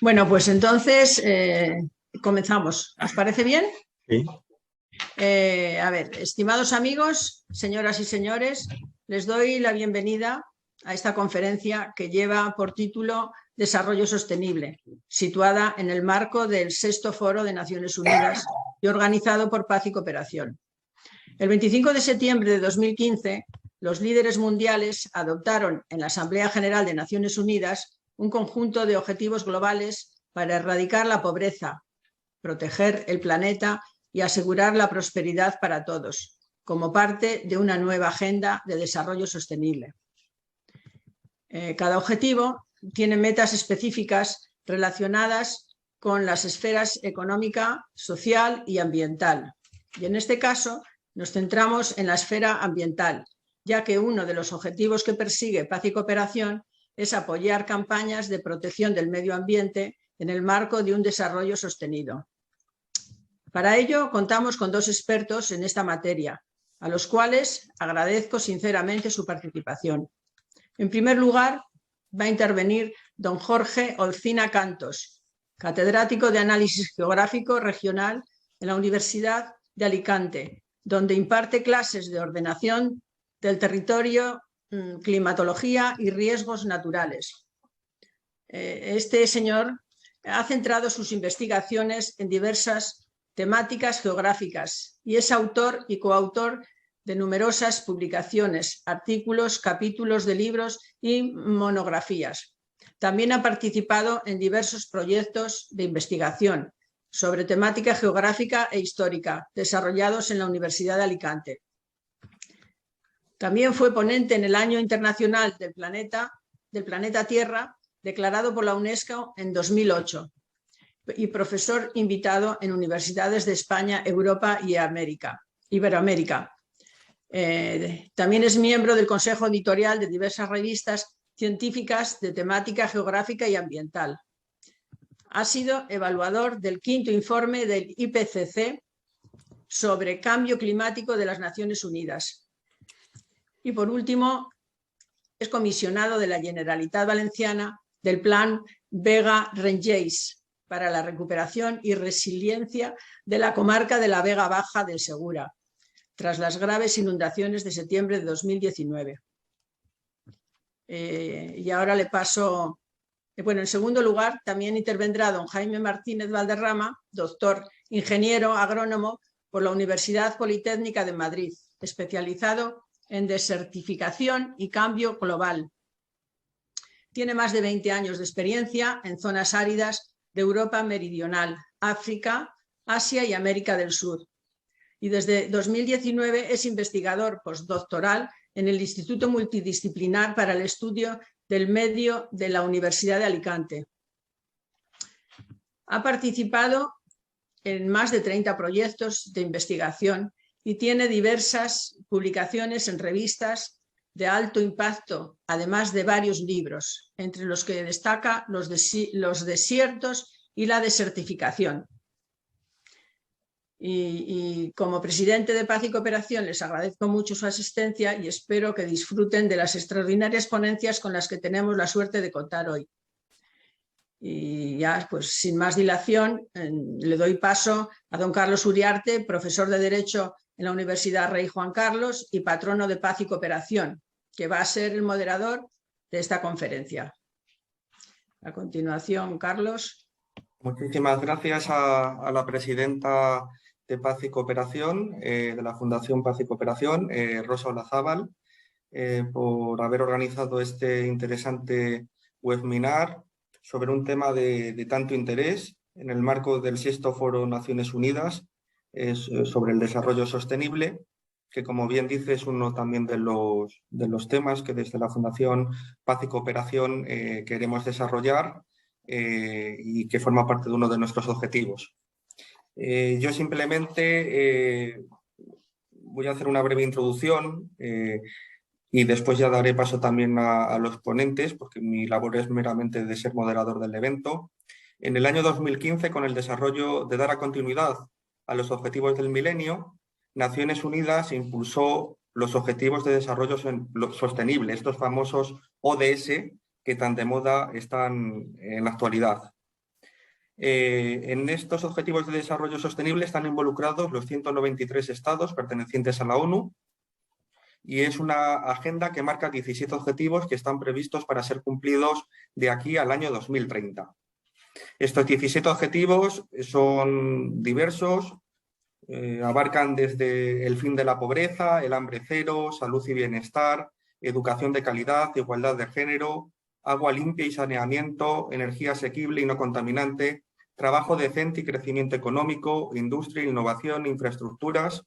Bueno, pues entonces comenzamos. ¿Os parece bien? Sí. A ver, estimados amigos, señoras y señores, les doy la bienvenida a esta conferencia que lleva por título Desarrollo Sostenible, situada en el marco del VI Foro de Naciones Unidas y organizado por Paz y Cooperación. El 25 de septiembre de 2015, los líderes mundiales adoptaron en la Asamblea General de Naciones Unidas un conjunto de objetivos globales para erradicar la pobreza, proteger el planeta y asegurar la prosperidad para todos, como parte de una nueva agenda de desarrollo sostenible. Cada objetivo tiene metas específicas relacionadas con las esferas económica, social y ambiental. Y en este caso nos centramos en la esfera ambiental, ya que uno de los objetivos que persigue Paz y Cooperación es apoyar campañas de protección del medio ambiente en el marco de un desarrollo sostenido. Para ello, contamos con dos expertos en esta materia, a los cuales agradezco sinceramente su participación. En primer lugar, va a intervenir don Jorge Olcina Cantos, catedrático de Análisis Geográfico Regional en la Universidad de Alicante, donde imparte clases de ordenación del territorio, climatología y riesgos naturales. Este señor ha centrado sus investigaciones en diversas temáticas geográficas y es autor y coautor de numerosas publicaciones, artículos, capítulos de libros y monografías. También ha participado en diversos proyectos de investigación sobre temática geográfica e histórica desarrollados en la Universidad de Alicante. También fue ponente en el Año Internacional del Planeta Tierra, declarado por la UNESCO en 2008, y profesor invitado en universidades de España, Europa y Iberoamérica. También es miembro del consejo editorial de diversas revistas científicas de temática geográfica y ambiental. Ha sido evaluador del 5º informe del IPCC sobre cambio climático de las Naciones Unidas. Y por último, es comisionado de la Generalitat Valenciana del Plan Vega-Rengeix para la recuperación y resiliencia de la comarca de la Vega Baja del Segura, tras las graves inundaciones de septiembre de 2019. Y ahora le paso... Bueno, en segundo lugar, también intervendrá don Jaime Martínez Valderrama, doctor ingeniero agrónomo por la Universidad Politécnica de Madrid, especializado en desertificación y cambio global. Tiene más de 20 años de experiencia en zonas áridas de Europa meridional, África, Asia y América del Sur. Y desde 2019 es investigador postdoctoral en el Instituto Multidisciplinar para el Estudio del Medio de la Universidad de Alicante. Ha participado en más de 30 proyectos de investigación y tiene diversas publicaciones en revistas de alto impacto, además de varios libros, entre los que destaca Los desiertos y la desertificación. Y como presidente de Paz y Cooperación les agradezco mucho su asistencia y espero que disfruten de las extraordinarias ponencias con las que tenemos la suerte de contar hoy. Y ya, pues sin más dilación, le doy paso a don Carlos Uriarte, profesor de Derecho en la Universidad Rey Juan Carlos y patrono de Paz y Cooperación, que va a ser el moderador de esta conferencia. A continuación, Carlos. Muchísimas gracias a la presidenta de Paz y Cooperación, de la Fundación Paz y Cooperación, Rosa Olazábal, por haber organizado este interesante webinar sobre un tema de tanto interés en el marco del VI Foro Naciones Unidas sobre el desarrollo sostenible, que como bien dice es uno también de los temas que desde la Fundación Paz y Cooperación queremos desarrollar y que forma parte de uno de nuestros objetivos. Yo simplemente voy a hacer una breve introducción y después ya daré paso también a los ponentes, porque mi labor es meramente de ser moderador del evento. En el año 2015, con el desarrollo de dar a continuidad a los objetivos del milenio, Naciones Unidas impulsó los Objetivos de Desarrollo Sostenible, estos famosos ODS que tan de moda están en la actualidad. En estos Objetivos de Desarrollo Sostenible están involucrados los 193 estados pertenecientes a la ONU y es una agenda que marca 17 objetivos que están previstos para ser cumplidos de aquí al año 2030. Estos 17 objetivos son diversos, abarcan desde el fin de la pobreza, el hambre cero, salud y bienestar, educación de calidad, igualdad de género, agua limpia y saneamiento, energía asequible y no contaminante, trabajo decente y crecimiento económico, industria, innovación, infraestructuras,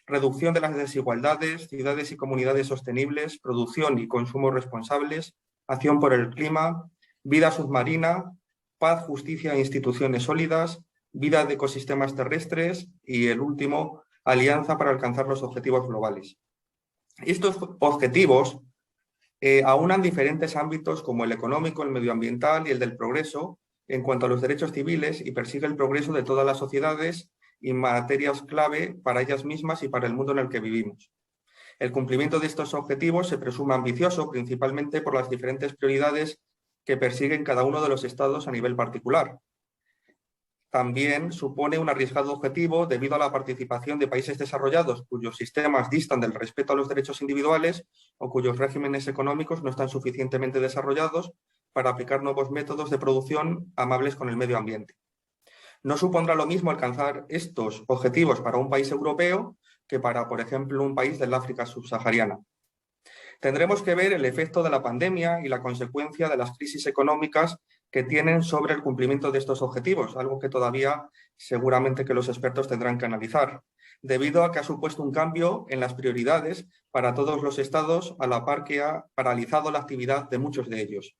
reducción de las desigualdades, ciudades y comunidades sostenibles, producción y consumo responsables, acción por el clima, vida submarina, paz, justicia e instituciones sólidas, vida de ecosistemas terrestres y, el último, alianza para alcanzar los objetivos globales. Estos objetivos aunan diferentes ámbitos como el económico, el medioambiental y el del progreso en cuanto a los derechos civiles y persigue el progreso de todas las sociedades y materias clave para ellas mismas y para el mundo en el que vivimos. El cumplimiento de estos objetivos se presume ambicioso principalmente por las diferentes prioridades que persiguen cada uno de los estados a nivel particular. También supone un arriesgado objetivo debido a la participación de países desarrollados cuyos sistemas distan del respeto a los derechos individuales o cuyos regímenes económicos no están suficientemente desarrollados para aplicar nuevos métodos de producción amables con el medio ambiente. No supondrá lo mismo alcanzar estos objetivos para un país europeo que para, por ejemplo, un país del África subsahariana. Tendremos que ver el efecto de la pandemia y la consecuencia de las crisis económicas que tienen sobre el cumplimiento de estos objetivos, algo que todavía seguramente que los expertos tendrán que analizar, debido a que ha supuesto un cambio en las prioridades para todos los estados, a la par que ha paralizado la actividad de muchos de ellos.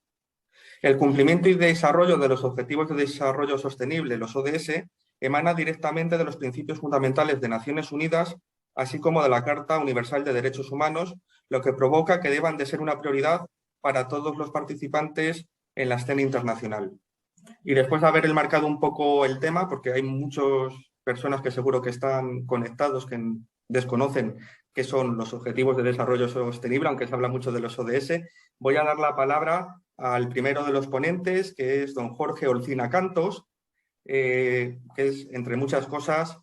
El cumplimiento y desarrollo de los Objetivos de Desarrollo Sostenible, los ODS, emana directamente de los principios fundamentales de Naciones Unidas, así como de la Carta Universal de Derechos Humanos, lo que provoca que deban de ser una prioridad para todos los participantes en la escena internacional. Y después de haber enmarcado un poco el tema, porque hay muchas personas que seguro que están conectados, que desconocen qué son los Objetivos de Desarrollo Sostenible, aunque se habla mucho de los ODS, voy a dar la palabra al primero de los ponentes, que es don Jorge Olcina Cantos, que es, entre muchas cosas,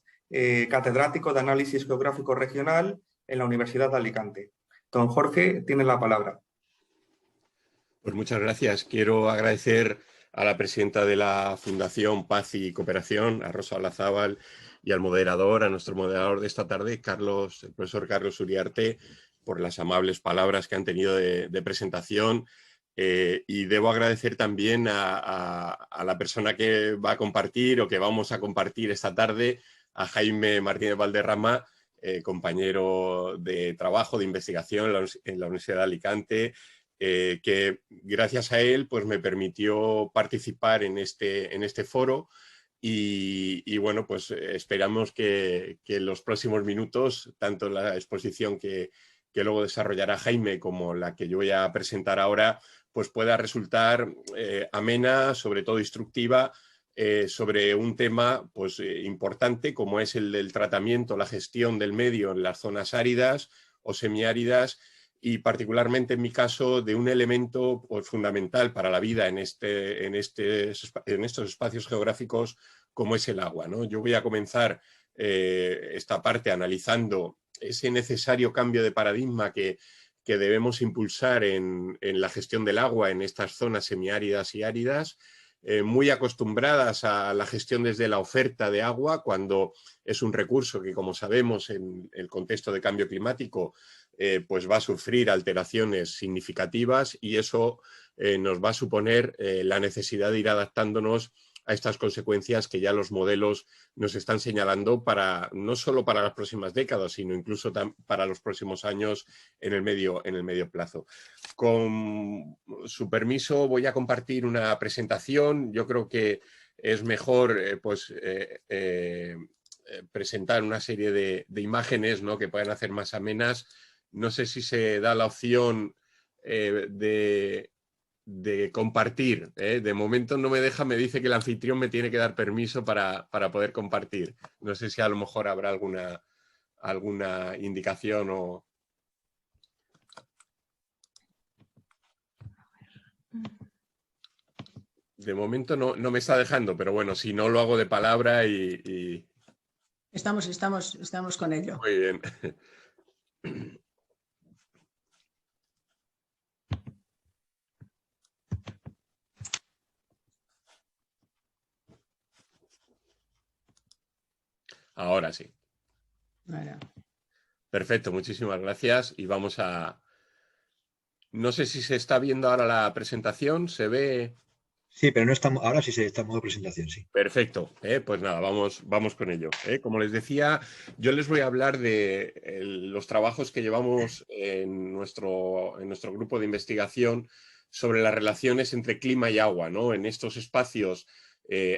catedrático de Análisis Geográfico Regional en la Universidad de Alicante. Don Jorge, tiene la palabra. Pues muchas gracias. Quiero agradecer a la presidenta de la Fundación Paz y Cooperación, a Rosa Olazábal, y al moderador, a nuestro moderador de esta tarde, el profesor Carlos Uriarte, por las amables palabras que han tenido de presentación. Y debo agradecer también a la persona que va a compartir o que vamos a compartir esta tarde, a Jaime Martínez Valderrama, compañero de trabajo, de investigación en la Universidad de Alicante, que gracias a él pues me permitió participar en este foro y bueno, pues esperamos que en los próximos minutos, tanto la exposición que luego desarrollará Jaime como la que yo voy a presentar ahora, pues pueda resultar amena, sobre todo instructiva, sobre un tema pues, importante como es el del tratamiento, la gestión del medio en las zonas áridas o semiáridas, y particularmente en mi caso de un elemento pues, fundamental para la vida en estos espacios geográficos como es el agua, ¿no? Yo voy a comenzar esta parte analizando ese necesario cambio de paradigma que debemos impulsar en la gestión del agua en estas zonas semiáridas y áridas, muy acostumbradas a la gestión desde la oferta de agua, cuando es un recurso que, como sabemos, en el contexto de cambio climático, pues va a sufrir alteraciones significativas y eso nos va a suponer la necesidad de ir adaptándonos a estas consecuencias que ya los modelos nos están señalando no solo para las próximas décadas, sino incluso para los próximos años en el medio plazo. Con su permiso voy a compartir una presentación. Yo creo que es mejor presentar una serie de imágenes, ¿no?, que puedan hacer más amenas. No sé si se da la opción de compartir. De momento no me deja, me dice que el anfitrión me tiene que dar permiso para poder compartir. No sé si a lo mejor habrá alguna indicación o... De momento no me está dejando, pero bueno, si no lo hago de palabra Estamos con ello. Muy bien. Ahora sí. Bueno. Perfecto, muchísimas gracias y vamos a... No sé si se está viendo ahora la presentación, ¿se ve? Sí, pero no estamos, ahora sí está en modo presentación, sí. Perfecto, pues nada, vamos con ello. Como les decía, yo les voy a hablar de los trabajos que llevamos en nuestro grupo de investigación sobre las relaciones entre clima y agua, ¿no? En estos espacios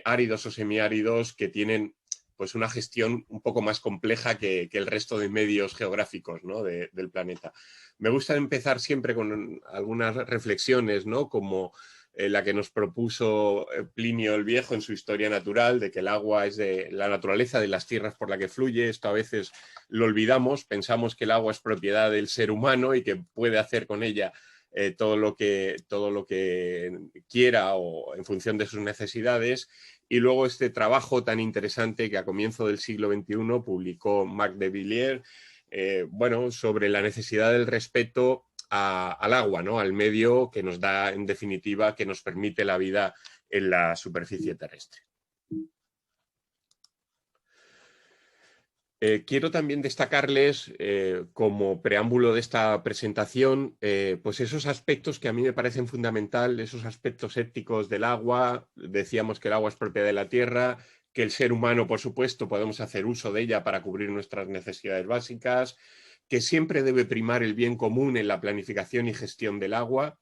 áridos o semiáridos que tienen pues una gestión un poco más compleja que el resto de medios geográficos, ¿no? del planeta. Me gusta empezar siempre con algunas reflexiones, ¿no? Como la que nos propuso Plinio el Viejo en su Historia Natural, de que el agua es de la naturaleza de las tierras por la que fluye. Esto a veces lo olvidamos, pensamos que el agua es propiedad del ser humano y que puede hacer con ella todo lo que quiera o en función de sus necesidades. Y luego este trabajo tan interesante que a comienzo del siglo XXI publicó Marc de Villiers, bueno, sobre la necesidad del respeto al agua, ¿no? Al medio que nos da, en definitiva, que nos permite la vida en la superficie terrestre. Quiero también destacarles, como preámbulo de esta presentación, pues esos aspectos que a mí me parecen fundamentales, esos aspectos éticos del agua. Decíamos que el agua es propiedad de la tierra, que el ser humano, por supuesto, podemos hacer uso de ella para cubrir nuestras necesidades básicas, que siempre debe primar el bien común en la planificación y gestión del agua,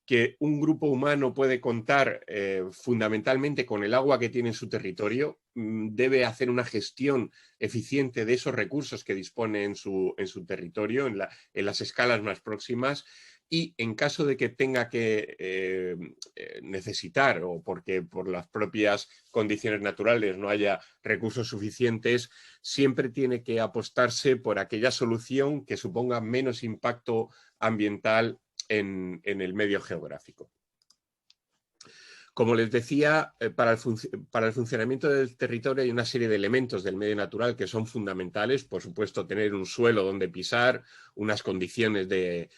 que un grupo humano puede contar fundamentalmente con el agua que tiene en su territorio, debe hacer una gestión eficiente de esos recursos que dispone en su territorio, en las escalas más próximas, y en caso de que tenga que necesitar o porque por las propias condiciones naturales no haya recursos suficientes, siempre tiene que apostarse por aquella solución que suponga menos impacto ambiental en el medio geográfico. Como les decía, para el funcionamiento del territorio hay una serie de elementos del medio natural que son fundamentales. Por supuesto, tener un suelo donde pisar, unas condiciones de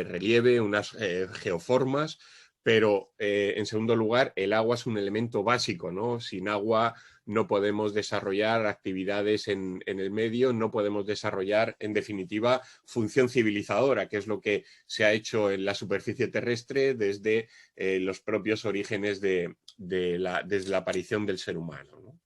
relieve, unas geoformas, pero en segundo lugar, el agua es un elemento básico, ¿no? Sin agua no podemos desarrollar actividades en el medio, no podemos desarrollar, en definitiva, función civilizadora, que es lo que se ha hecho en la superficie terrestre desde los propios orígenes desde la aparición del ser humano, ¿no?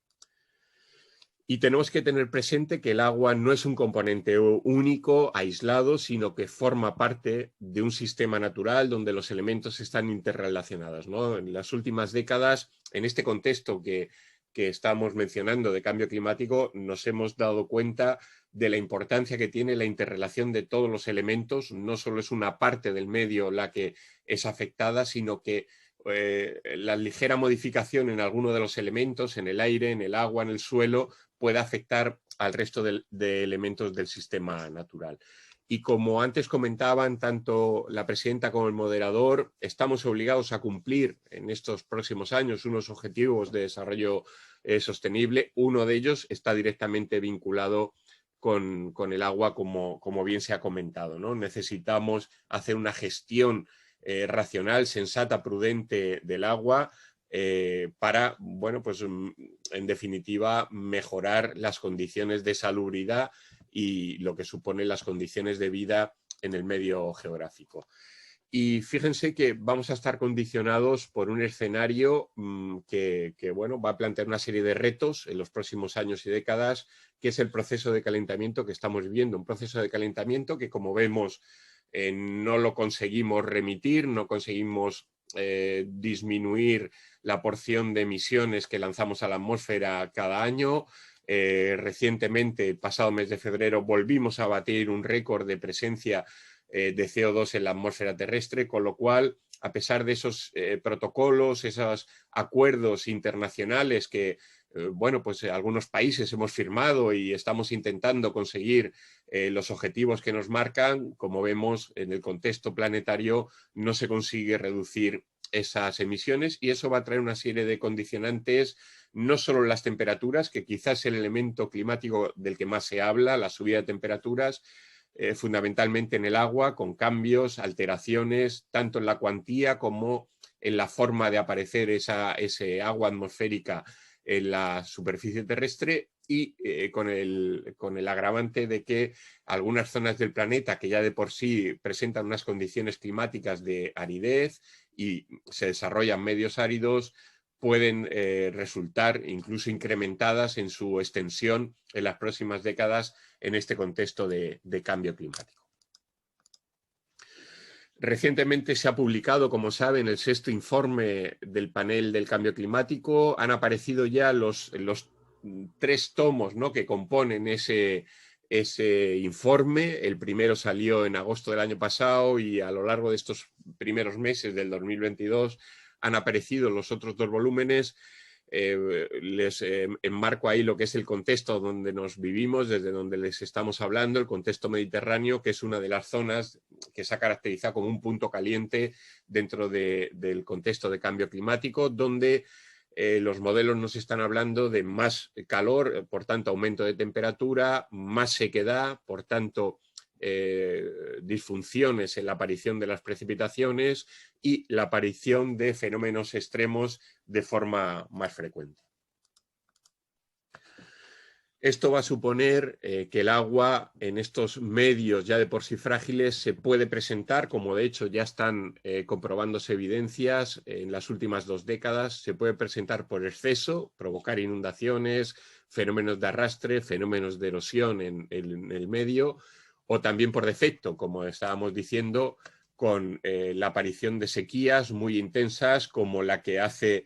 Y tenemos que tener presente que el agua no es un componente único, aislado, sino que forma parte de un sistema natural donde los elementos están interrelacionados, ¿no? En las últimas décadas, en este contexto que estamos mencionando de cambio climático, nos hemos dado cuenta de la importancia que tiene la interrelación de todos los elementos. No solo es una parte del medio la que es afectada, sino que la ligera modificación en alguno de los elementos, en el aire, en el agua, en el suelo, puede afectar al resto de elementos del sistema natural. Y como antes comentaban tanto la presidenta como el moderador, estamos obligados a cumplir en estos próximos años unos objetivos de desarrollo sostenible. Uno de ellos está directamente vinculado con el agua, como bien se ha comentado, ¿no? Necesitamos hacer una gestión racional, sensata, prudente del agua para, bueno, pues en definitiva, mejorar las condiciones de salubridad y lo que supone las condiciones de vida en el medio geográfico. Y fíjense que vamos a estar condicionados por un escenario que bueno, va a plantear una serie de retos en los próximos años y décadas, que es el proceso de calentamiento que estamos viviendo. Un proceso de calentamiento que, como vemos, no lo conseguimos remitir, no conseguimos disminuir la porción de emisiones que lanzamos a la atmósfera cada año. Recientemente, el pasado mes de febrero, volvimos a batir un récord de presencia de CO2 en la atmósfera terrestre, con lo cual a pesar de esos protocolos, esos acuerdos internacionales que, bueno, pues algunos países hemos firmado y estamos intentando conseguir los objetivos que nos marcan, como vemos en el contexto planetario no se consigue reducir esas emisiones y eso va a traer una serie de condicionantes, no solo las temperaturas, que quizás es el elemento climático del que más se habla, la subida de temperaturas, fundamentalmente en el agua, con cambios, alteraciones, tanto en la cuantía como en la forma de aparecer ese agua atmosférica en la superficie terrestre y con el agravante de que algunas zonas del planeta que ya de por sí presentan unas condiciones climáticas de aridez y se desarrollan medios áridos, pueden resultar incluso incrementadas en su extensión en las próximas décadas en este contexto de cambio climático. Recientemente se ha publicado, como saben, el 6º informe del panel del cambio climático. Han aparecido ya los 3 tomos, ¿no?, que componen ese informe. El primero salió en agosto del año pasado y a lo largo de estos primeros meses del 2022 han aparecido los otros 2 volúmenes. Les enmarco ahí lo que es el contexto donde nos vivimos, desde donde les estamos hablando, el contexto mediterráneo, que es una de las zonas que se ha caracterizado como un punto caliente dentro del contexto de cambio climático, donde los modelos nos están hablando de más calor, por tanto aumento de temperatura, más sequedad, por tanto disfunciones en la aparición de las precipitaciones y la aparición de fenómenos extremos de forma más frecuente. Esto va a suponer que el agua en estos medios ya de por sí frágiles se puede presentar, como de hecho ya están comprobándose evidencias en las últimas 2 décadas, se puede presentar por exceso, provocar inundaciones, fenómenos de arrastre, fenómenos de erosión en el medio, o también por defecto, como estábamos diciendo, con la aparición de sequías muy intensas como la que hace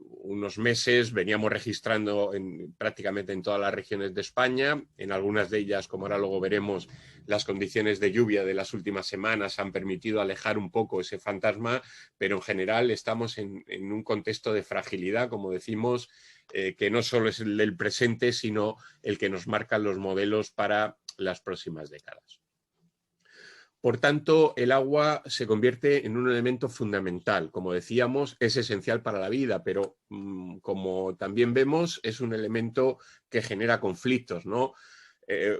unos meses veníamos registrando prácticamente en todas las regiones de España. En algunas de ellas, como ahora luego veremos, las condiciones de lluvia de las últimas semanas han permitido alejar un poco ese fantasma, pero en general estamos en un contexto de fragilidad, como decimos, que no solo es el del presente, sino el que nos marcan los modelos para las próximas décadas. Por tanto, el agua se convierte en un elemento fundamental. Como decíamos, es esencial para la vida, pero como también vemos, es un elemento que genera conflictos, ¿no?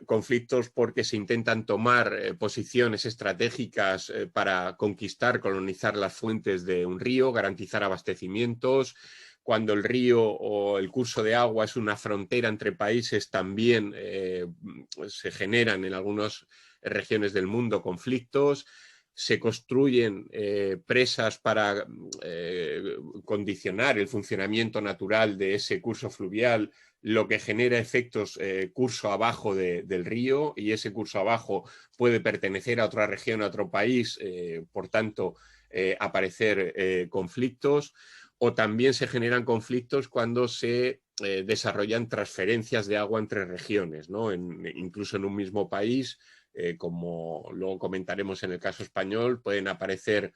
Conflictos porque se intentan tomar posiciones estratégicas para conquistar, colonizar las fuentes de un río, garantizar abastecimientos. Cuando el río o el curso de agua es una frontera entre países, también se generan en algunas regiones del mundo conflictos. Se construyen presas para condicionar el funcionamiento natural de ese curso fluvial, lo que genera efectos curso abajo del río, y ese curso abajo puede pertenecer a otra región, a otro país, por tanto aparecer conflictos. O también se generan conflictos cuando se desarrollan transferencias de agua entre regiones, ¿no? Incluso en un mismo país, como luego comentaremos en el caso español, pueden aparecer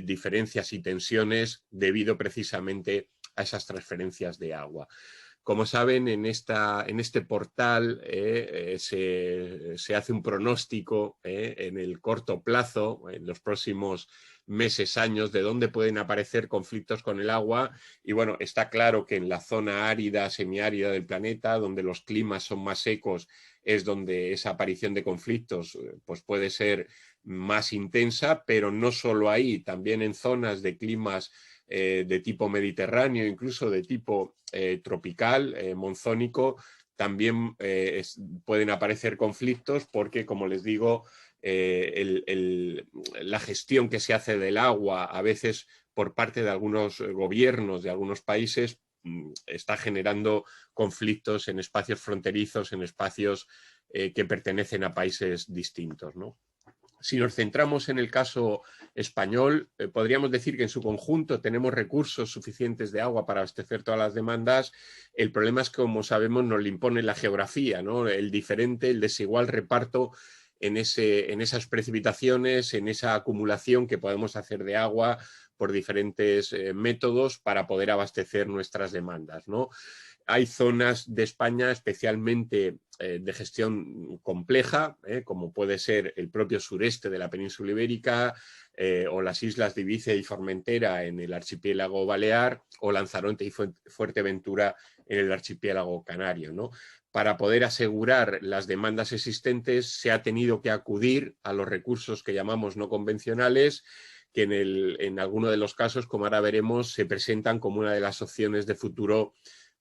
diferencias y tensiones debido precisamente a esas transferencias de agua. Como saben, en este portal se hace un pronóstico en el corto plazo, en los próximos meses, años, de dónde pueden aparecer conflictos con el agua. Y bueno, está claro que en la zona árida, semiárida del planeta, donde los climas son más secos, es donde esa aparición de conflictos pues puede ser más intensa, pero no solo ahí, también en zonas de climas de tipo mediterráneo, incluso de tipo tropical, monzónico, también pueden aparecer conflictos porque, como les digo, la gestión que se hace del agua, a veces por parte de algunos gobiernos de algunos países, está generando conflictos en espacios fronterizos, en espacios que pertenecen a países distintos, ¿no? Si nos centramos en el caso español, podríamos decir que en su conjunto tenemos recursos suficientes de agua para abastecer todas las demandas. El problema es que, como sabemos, nos lo impone la geografía, ¿no? El diferente, el desigual reparto en esas precipitaciones, en esa acumulación que podemos hacer de agua por diferentes métodos para poder abastecer nuestras demandas, ¿no? Hay zonas de España especialmente de gestión compleja, como puede ser el propio sureste de la península ibérica, o las islas de Ibiza y Formentera en el archipiélago balear, o Lanzarote y Fuerteventura en el archipiélago canario, ¿no? Para poder asegurar las demandas existentes se ha tenido que acudir a los recursos que llamamos no convencionales, que en alguno de los casos, como ahora veremos, se presentan como una de las opciones de futuro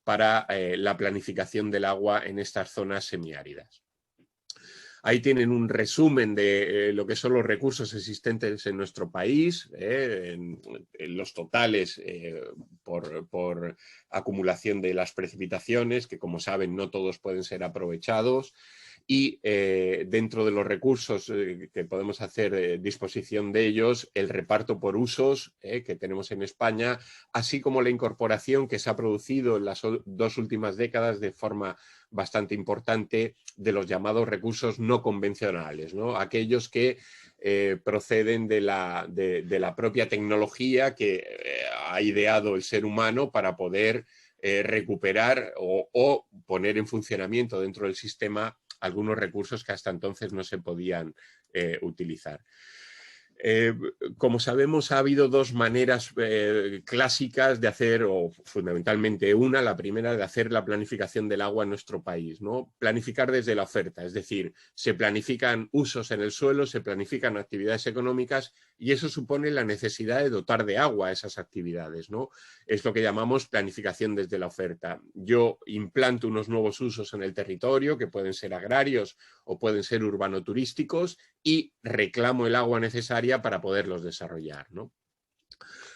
para la planificación del agua en estas zonas semiáridas. Ahí tienen un resumen de lo que son los recursos existentes en nuestro país, en los totales por acumulación de las precipitaciones, que como saben no todos pueden ser aprovechados, y dentro de los recursos que podemos hacer disposición de ellos, el reparto por usos que tenemos en España, así como la incorporación que se ha producido en las 2 últimas décadas de forma bastante importante de los llamados recursos no convencionales, ¿no? Aquellos que proceden de la propia tecnología que ha ideado el ser humano para poder recuperar o poner en funcionamiento dentro del sistema algunos recursos que hasta entonces no se podían utilizar. Como sabemos, ha habido 2 maneras clásicas de hacer, o fundamentalmente una, la primera, de hacer la planificación del agua en nuestro país, ¿no? Planificar desde la oferta, es decir, se planifican usos en el suelo, se planifican actividades económicas y eso supone la necesidad de dotar de agua a esas actividades, ¿no? Es lo que llamamos planificación desde la oferta. Yo implanto unos nuevos usos en el territorio, que pueden ser agrarios o pueden ser urbano-turísticos, y reclamo el agua necesaria para poderlos desarrollar, ¿no?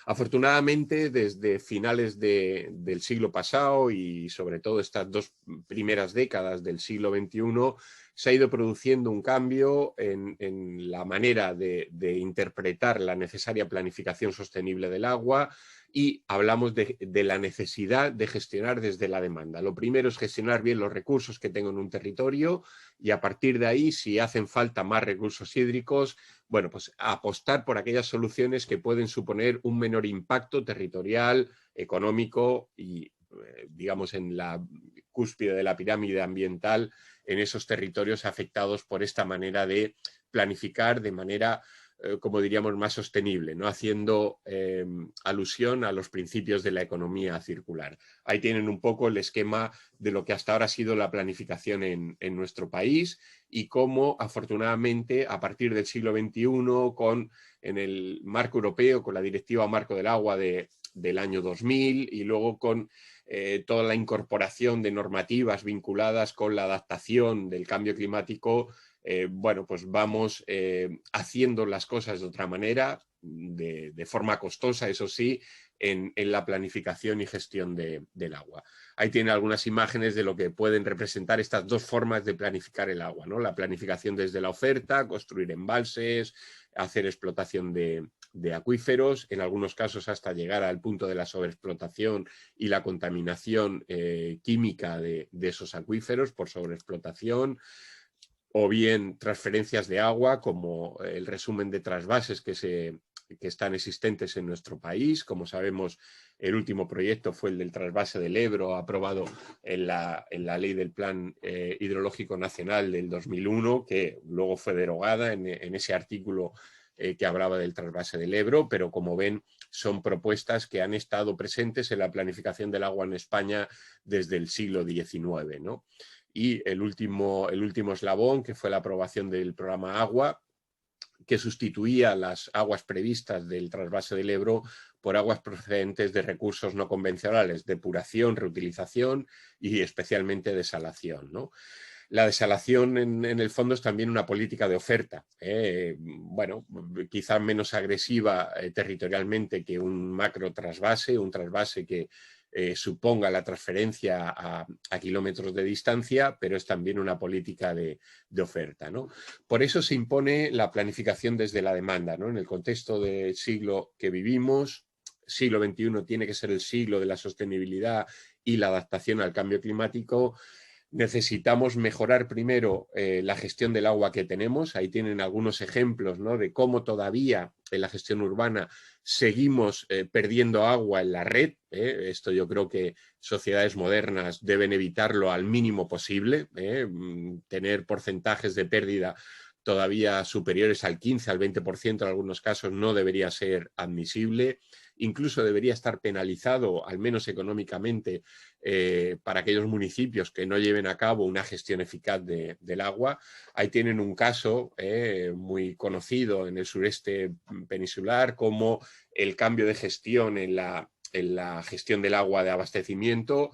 Afortunadamente, desde finales del siglo pasado y sobre todo estas 2 primeras décadas del siglo XXI, se ha ido produciendo un cambio en la manera de interpretar la necesaria planificación sostenible del agua, y hablamos de la necesidad de gestionar desde la demanda. Lo primero es gestionar bien los recursos que tengo en un territorio y a partir de ahí, si hacen falta más recursos hídricos, bueno, pues apostar por aquellas soluciones que pueden suponer un menor impacto territorial, económico y, digamos, en la cúspide de la pirámide ambiental en esos territorios afectados por esta manera de planificar de manera, como diríamos, más sostenible, ¿no? Haciendo alusión a los principios de la economía circular. Ahí tienen un poco el esquema de lo que hasta ahora ha sido la planificación en nuestro país y cómo, afortunadamente, a partir del siglo XXI, en el marco europeo, con la Directiva Marco del Agua del año 2000 y luego con toda la incorporación de normativas vinculadas con la adaptación del cambio climático, bueno, pues vamos haciendo las cosas de otra manera, de forma costosa, eso sí, en la planificación y gestión del agua. Ahí tienen algunas imágenes de lo que pueden representar estas 2 formas de planificar el agua, ¿no? La planificación desde la oferta, construir embalses, hacer explotación de acuíferos, en algunos casos hasta llegar al punto de la sobreexplotación y la contaminación química de esos acuíferos por sobreexplotación, o bien transferencias de agua, como el resumen de trasvases que están existentes en nuestro país. Como sabemos, el último proyecto fue el del trasvase del Ebro, aprobado en la ley del Plan Hidrológico Nacional del 2001, que luego fue derogada en ese artículo que hablaba del trasvase del Ebro, pero como ven, son propuestas que han estado presentes en la planificación del agua en España desde el siglo XIX, ¿no? Y el último eslabón, que fue la aprobación del programa Agua, que sustituía las aguas previstas del trasvase del Ebro por aguas procedentes de recursos no convencionales, depuración, reutilización y especialmente desalación, ¿no? La desalación, en el fondo, es también una política de oferta. Bueno, quizás menos agresiva territorialmente que un macro trasvase, un trasvase que suponga la transferencia a kilómetros de distancia, pero es también una política de oferta, ¿no? Por eso se impone la planificación desde la demanda, ¿no? En el contexto del siglo que vivimos, siglo XXI tiene que ser el siglo de la sostenibilidad y la adaptación al cambio climático. necesitamos mejorar primero la gestión del agua que tenemos. Ahí tienen algunos ejemplos, ¿no?, de cómo todavía en la gestión urbana seguimos perdiendo agua en la red. Esto yo creo que sociedades modernas deben evitarlo al mínimo posible. Tener porcentajes de pérdida todavía superiores al 15, al 20% en algunos casos no debería ser admisible. Incluso debería estar penalizado, al menos económicamente, para aquellos municipios que no lleven a cabo una gestión eficaz del agua. Ahí tienen un caso muy conocido en el sureste peninsular, como el cambio de gestión en la gestión del agua de abastecimiento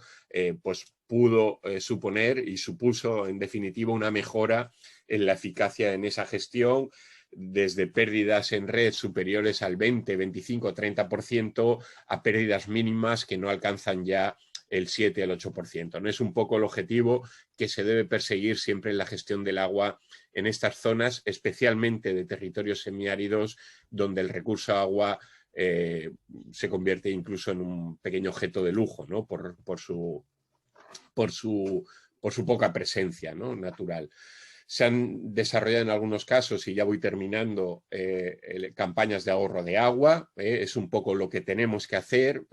pues pudo suponer y supuso en definitiva una mejora en la eficacia en esa gestión, desde pérdidas en red superiores al 20, 25, 30% a pérdidas mínimas que no alcanzan ya el 7 al 8%. ¿No? Es un poco el objetivo que se debe perseguir siempre en la gestión del agua en estas zonas, especialmente de territorios semiáridos, donde el recurso agua se convierte incluso en un pequeño objeto de lujo, ¿no? por su poca presencia, ¿no?, natural. Se han desarrollado en algunos casos, y ya voy terminando, campañas de ahorro de agua. Es un poco lo que tenemos que hacer.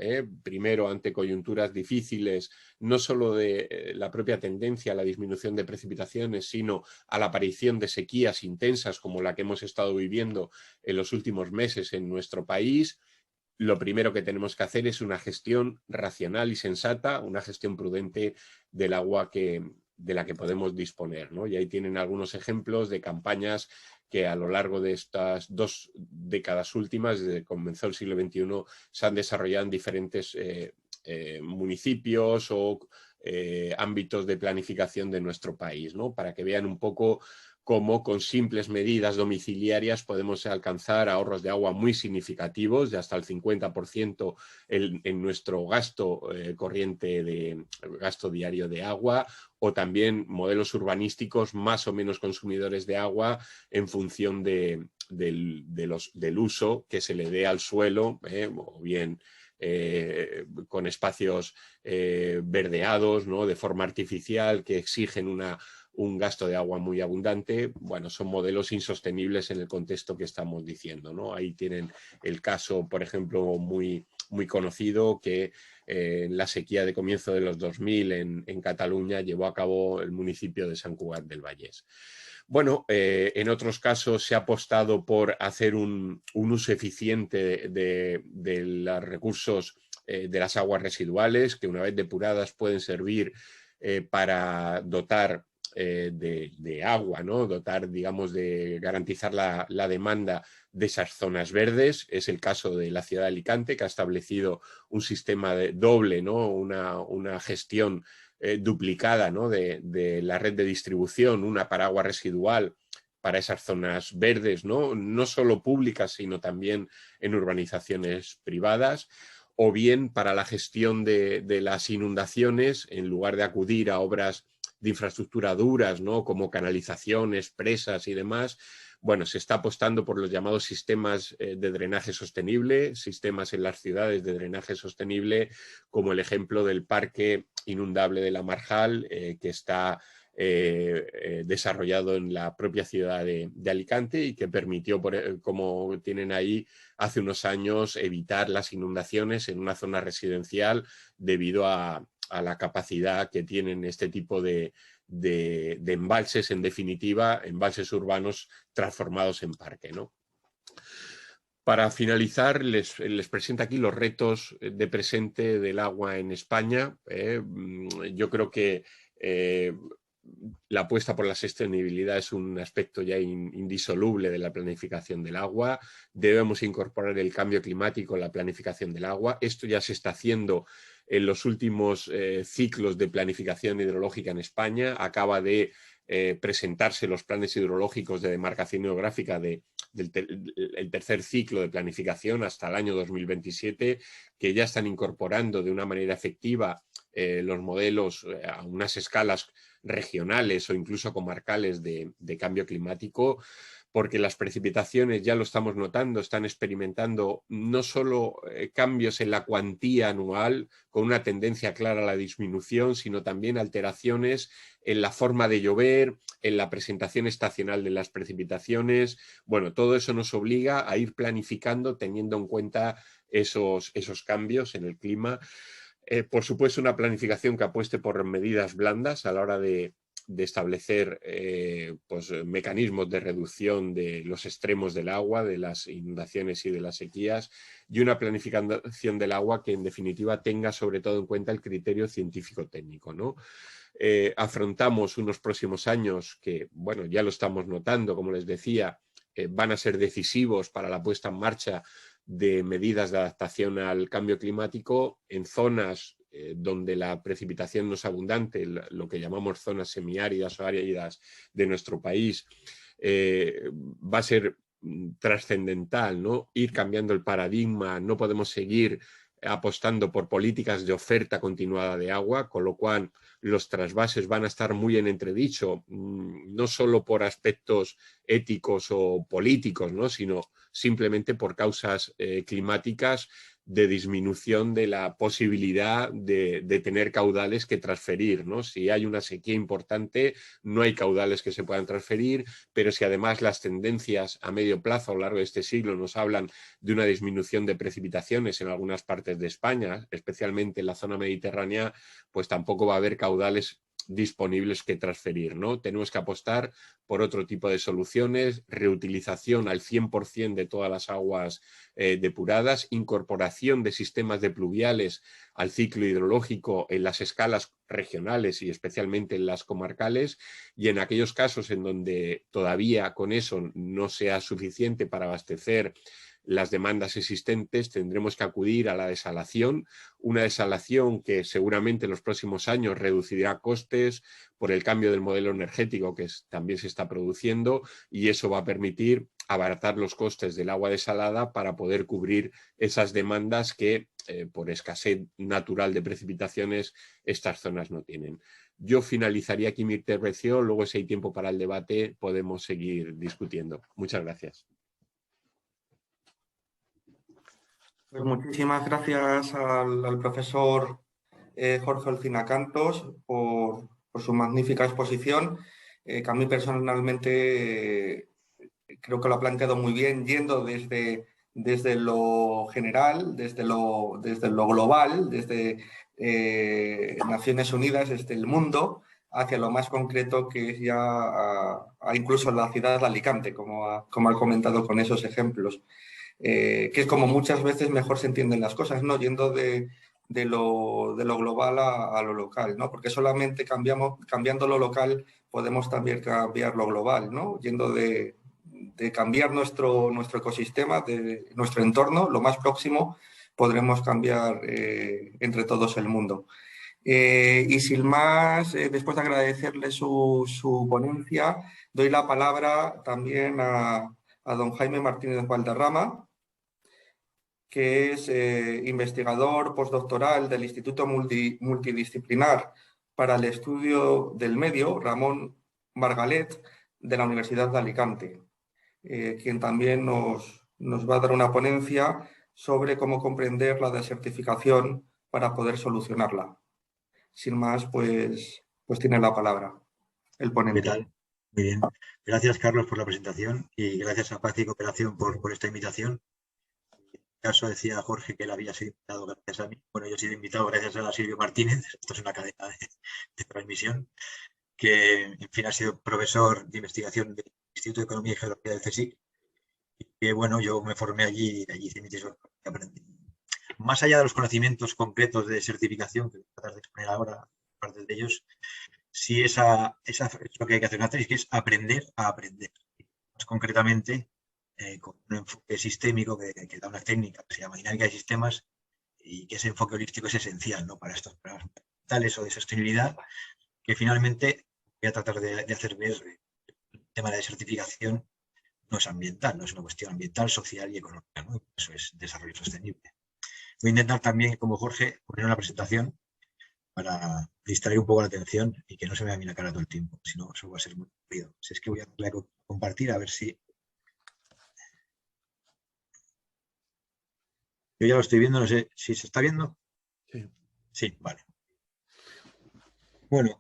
Primero, ante coyunturas difíciles, no solo de la propia tendencia a la disminución de precipitaciones, sino a la aparición de sequías intensas como la que hemos estado viviendo en los últimos meses en nuestro país. Lo primero que tenemos que hacer es una gestión racional y sensata, una gestión prudente del agua de la que podemos disponer, ¿no? Y ahí tienen algunos ejemplos de campañas que a lo largo de estas 2 décadas últimas, desde que comenzó el siglo XXI, se han desarrollado en diferentes municipios o ámbitos de planificación de nuestro país, ¿no?, para que vean un poco cómo con simples medidas domiciliarias podemos alcanzar ahorros de agua muy significativos, de hasta el 50% en nuestro gasto corriente, gasto diario de agua, o también modelos urbanísticos más o menos consumidores de agua en función del uso que se le dé al suelo, o bien con espacios verdeados, ¿no?, de forma artificial, que exigen un gasto de agua muy abundante. Bueno, son modelos insostenibles en el contexto que estamos diciendo, ¿no? Ahí tienen el caso, por ejemplo, muy, muy conocido, que en la sequía de comienzo de los 2000 en Cataluña llevó a cabo el municipio de Sant Cugat del Vallès. Bueno, en otros casos se ha apostado por hacer un uso eficiente de los recursos de las aguas residuales, que una vez depuradas pueden servir para dotar de agua, ¿no?, dotar, digamos, de garantizar la demanda de esas zonas verdes. Es el caso de la ciudad de Alicante, que ha establecido un sistema doble, ¿no?, una gestión duplicada, ¿no?, de la red de distribución, una para agua residual para esas zonas verdes, no solo públicas, sino también en urbanizaciones privadas, o bien para la gestión de las inundaciones, en lugar de acudir a obras de infraestructura duras, ¿no?, como canalizaciones, presas y demás. Bueno, se está apostando por los llamados sistemas de drenaje sostenible, sistemas en las ciudades de drenaje sostenible, como el ejemplo del parque inundable de la Marjal, que está desarrollado en la propia ciudad de Alicante y que permitió, como tienen ahí, hace unos años evitar las inundaciones en una zona residencial debido a la capacidad que tienen este tipo de embalses, en definitiva, embalses urbanos transformados en parque, ¿no? Para finalizar, les presento aquí los retos de presente del agua en España. Yo creo que la apuesta por la sostenibilidad es un aspecto ya indisoluble de la planificación del agua. Debemos incorporar el cambio climático en la planificación del agua. Esto ya se está haciendo en los últimos ciclos de planificación hidrológica en España. Acaba de presentarse los planes hidrológicos de demarcación hidrográfica del tercer ciclo de planificación hasta el año 2027, que ya están incorporando de una manera efectiva los modelos a unas escalas regionales o incluso comarcales de cambio climático. porque las precipitaciones, ya lo estamos notando, están experimentando no solo cambios en la cuantía anual, con una tendencia clara a la disminución, sino también alteraciones en la forma de llover, en la presentación estacional de las precipitaciones. Bueno, todo eso nos obliga a ir planificando teniendo en cuenta esos cambios en el clima. Por supuesto, una planificación que apueste por medidas blandas a la hora de establecer pues, mecanismos de reducción de los extremos del agua, de las inundaciones y de las sequías, y una planificación del agua que en definitiva tenga sobre todo en cuenta el criterio científico-técnico, ¿no? Afrontamos unos próximos años que, bueno, ya lo estamos notando, como les decía, van a ser decisivos para la puesta en marcha de medidas de adaptación al cambio climático en zonas donde la precipitación no es abundante, lo que llamamos zonas semiáridas o áridas de nuestro país, va a ser trascendental, ¿no? Ir cambiando el paradigma, no podemos seguir apostando por políticas de oferta continuada de agua, con lo cual los trasvases van a estar muy en entredicho, no solo por aspectos éticos o políticos, ¿no? Sino simplemente por causas climáticas de disminución de la posibilidad de tener caudales que transferir, ¿no? Si hay una sequía importante, no hay caudales que se puedan transferir, pero si además las tendencias a medio plazo a lo largo de este siglo nos hablan de una disminución de precipitaciones en algunas partes de España, especialmente en la zona mediterránea, pues tampoco va a haber caudales disponibles que transferir, ¿no? Tenemos que apostar por otro tipo de soluciones, reutilización al 100% de todas las aguas depuradas, incorporación de sistemas de pluviales al ciclo hidrológico en las escalas regionales y especialmente en las comarcales, y en aquellos casos en donde todavía con eso no sea suficiente para abastecer las demandas existentes, tendremos que acudir a la desalación, una desalación que seguramente en los próximos años reducirá costes por el cambio del modelo energético que también se está produciendo, y eso va a permitir abaratar los costes del agua desalada para poder cubrir esas demandas que por escasez natural de precipitaciones estas zonas no tienen. Yo finalizaría aquí mi intervención, luego si hay tiempo para el debate podemos seguir discutiendo. Muchas gracias. Pues muchísimas gracias al profesor Jorge Olcina Cantos por su magnífica exposición, que a mí personalmente creo que lo ha planteado muy bien, yendo desde lo general, desde lo global, desde Naciones Unidas, desde el mundo, hacia lo más concreto que es ya incluso la ciudad de Alicante, como ha comentado con esos ejemplos. Que es como muchas veces mejor se entienden las cosas, ¿no? Yendo de lo global a lo local, ¿no? Porque solamente cambiando lo local podemos también cambiar lo global, ¿no? Yendo de cambiar nuestro ecosistema, de nuestro entorno, lo más próximo, podremos cambiar entre todos el mundo. Y sin más, después de agradecerle su ponencia, doy la palabra también a don Jaime Martínez Valderrama, que es investigador postdoctoral del Instituto Multidisciplinar para el Estudio del Medio, Ramón Margalet, de la Universidad de Alicante, quien también nos va a dar una ponencia sobre cómo comprender la desertificación para poder solucionarla. Sin más, pues tiene la palabra el ponente. ¿Qué tal? Muy bien. Gracias, Carlos, por la presentación y gracias a Paz y Cooperación por esta invitación. En el caso decía Jorge que él había sido invitado gracias a mí. Bueno, yo he sido invitado gracias a Silvio Martínez. Esto es una cadena de transmisión. Que, en fin, ha sido profesor de investigación del Instituto de Economía y Geografía del CSIC. Y que, bueno, yo me formé allí hice mi tesis y aprendí. Más allá de los conocimientos concretos de desertificación, que voy a tratar de exponer ahora, parte de ellos, sí es lo que hay que hacer una tesis, que es aprender a aprender. Más concretamente, con un enfoque sistémico que da una técnica que se llama dinámica de sistemas, y que ese enfoque holístico es esencial, ¿no? Para estos problemas ambientales o de sostenibilidad, que finalmente voy a tratar de hacer ver el tema de la desertificación no es ambiental, no es una cuestión ambiental, social y económica, ¿no? Eso es desarrollo sostenible. Voy a intentar también, como Jorge, poner una presentación para distraer un poco la atención y que no se me vea a mí la cara todo el tiempo, si no, eso va a ser muy aburrido. Si es que voy a compartir a ver si Yo ya lo estoy viendo, no sé si se está viendo. Sí. Sí, vale. Bueno,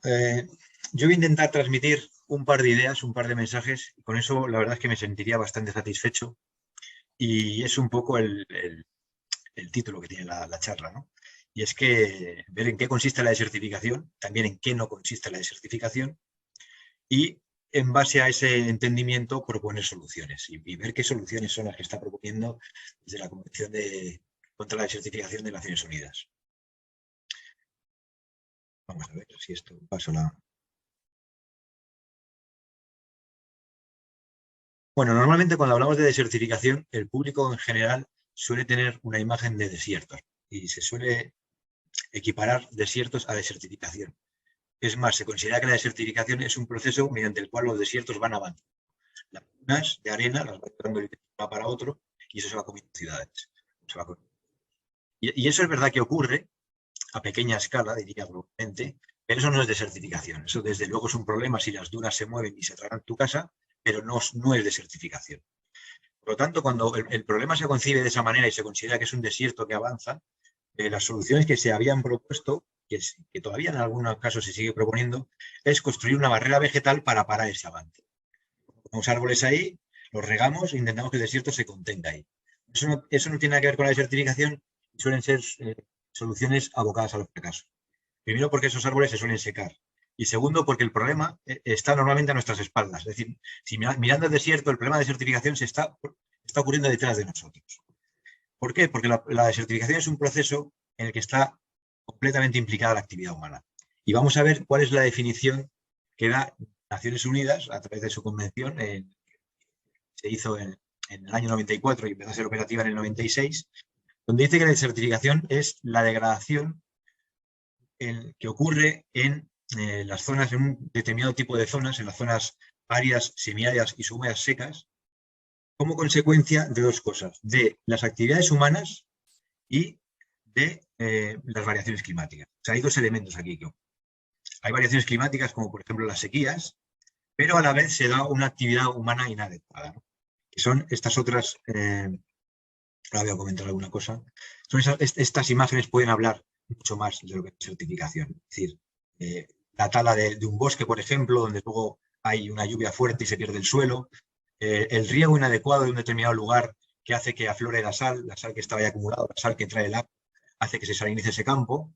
yo voy a intentar transmitir un par de ideas, un par de mensajes, y con eso la verdad es que me sentiría bastante satisfecho, y es un poco el título que tiene la charla, ¿no? Y es que ver en qué consiste la desertificación, también en qué no consiste la desertificación, y en base a ese entendimiento proponer soluciones y ver qué soluciones son las que está proponiendo desde la Convención contra la Desertificación de Naciones Unidas. Vamos a ver si esto paso la... Bueno, normalmente cuando hablamos de desertificación, el público en general suele tener una imagen de desiertos y se suele equiparar desiertos a desertificación. Es más, se considera que la desertificación es un proceso mediante el cual los desiertos van avanzando. Las dunas de arena las va llevando de un lado para otro y eso se va comiendo ciudades. Y eso es verdad que ocurre a pequeña escala, diría globalmente, pero eso no es desertificación. Eso desde luego es un problema si las dunas se mueven y se tragan tu casa, pero no es desertificación. Por lo tanto, cuando el problema se concibe de esa manera y se considera que es un desierto que avanza, las soluciones que se habían propuesto, que todavía en algunos casos se sigue proponiendo, es construir una barrera vegetal para parar ese avance. Ponemos árboles ahí, los regamos e intentamos que el desierto se contenga ahí. Eso no tiene nada que ver con la desertificación, suelen ser soluciones abocadas al fracaso. Primero, porque esos árboles se suelen secar. Y segundo, porque el problema está normalmente a nuestras espaldas. Es decir, si mirando el desierto, el problema de desertificación está ocurriendo detrás de nosotros. ¿Por qué? Porque la desertificación es un proceso en el que está completamente implicada la actividad humana. Y vamos a ver cuál es la definición que da Naciones Unidas a través de su convención, se hizo en el año 94 y empezó a ser operativa en el 96, donde dice que la desertificación es la degradación que ocurre en las zonas, en un determinado tipo de zonas, en las zonas áridas, semiáridas y subhúmedas secas, como consecuencia de dos cosas, de las actividades humanas y de las variaciones climáticas. O sea, hay dos elementos aquí. Hay variaciones climáticas, como por ejemplo las sequías, pero a la vez se da una actividad humana inadecuada, ¿no? Que son estas otras... ahora voy a comentar alguna cosa. Estas imágenes pueden hablar mucho más de lo que es desertificación. Es decir, la tala de un bosque, por ejemplo, donde luego hay una lluvia fuerte y se pierde el suelo, el riego inadecuado de un determinado lugar que hace que aflore la sal que estaba ahí acumulada, la sal que trae el agua, hace que se salinice ese campo,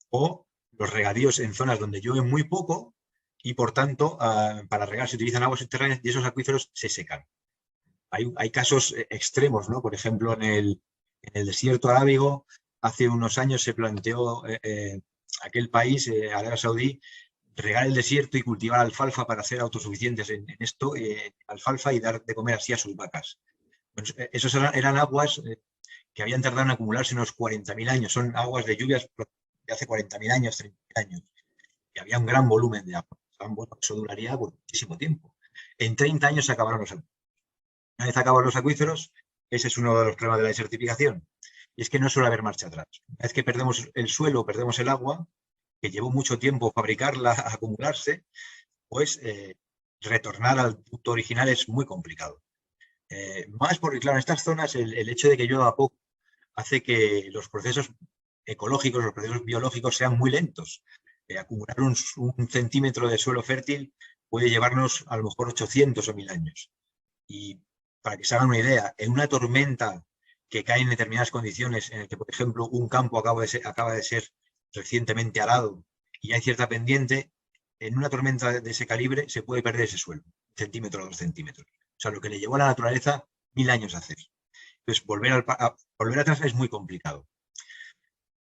o los regadíos en zonas donde llueve muy poco y, por tanto, para regar se utilizan aguas subterráneas y esos acuíferos se secan. Hay casos extremos, ¿no? Por ejemplo, en el desierto arábigo, hace unos años se planteó aquel país, Arabia Saudí, regar el desierto y cultivar alfalfa para ser autosuficientes en esto, alfalfa, y dar de comer así a sus vacas. Pues, esos eran aguas que habían tardado en acumularse unos 40.000 años. Son aguas de lluvias de hace 40.000 años, 30.000 años. Y había un gran volumen de agua. Bueno, eso duraría muchísimo tiempo. En 30 años se acabaron los acuíferos. Una vez acaban los acuíferos, ese es uno de los problemas de la desertificación. Y es que no suele haber marcha atrás. Una vez que perdemos el suelo, perdemos el agua, que llevó mucho tiempo fabricarla, acumularse, pues retornar al punto original es muy complicado. Más porque, claro, en estas zonas el hecho de que llueva poco hace que los procesos ecológicos, los procesos biológicos sean muy lentos. Acumular un centímetro de suelo fértil puede llevarnos a lo mejor 800 o 1000 años. Y para que se hagan una idea, en una tormenta que cae en determinadas condiciones, en el que, por ejemplo, un campo acaba de ser recientemente arado y hay cierta pendiente, en una tormenta de ese calibre se puede perder ese suelo, 1 centímetro o 2 centímetros. O sea, lo que le llevó a la naturaleza 1000 años a hacer. Entonces, volver atrás es muy complicado.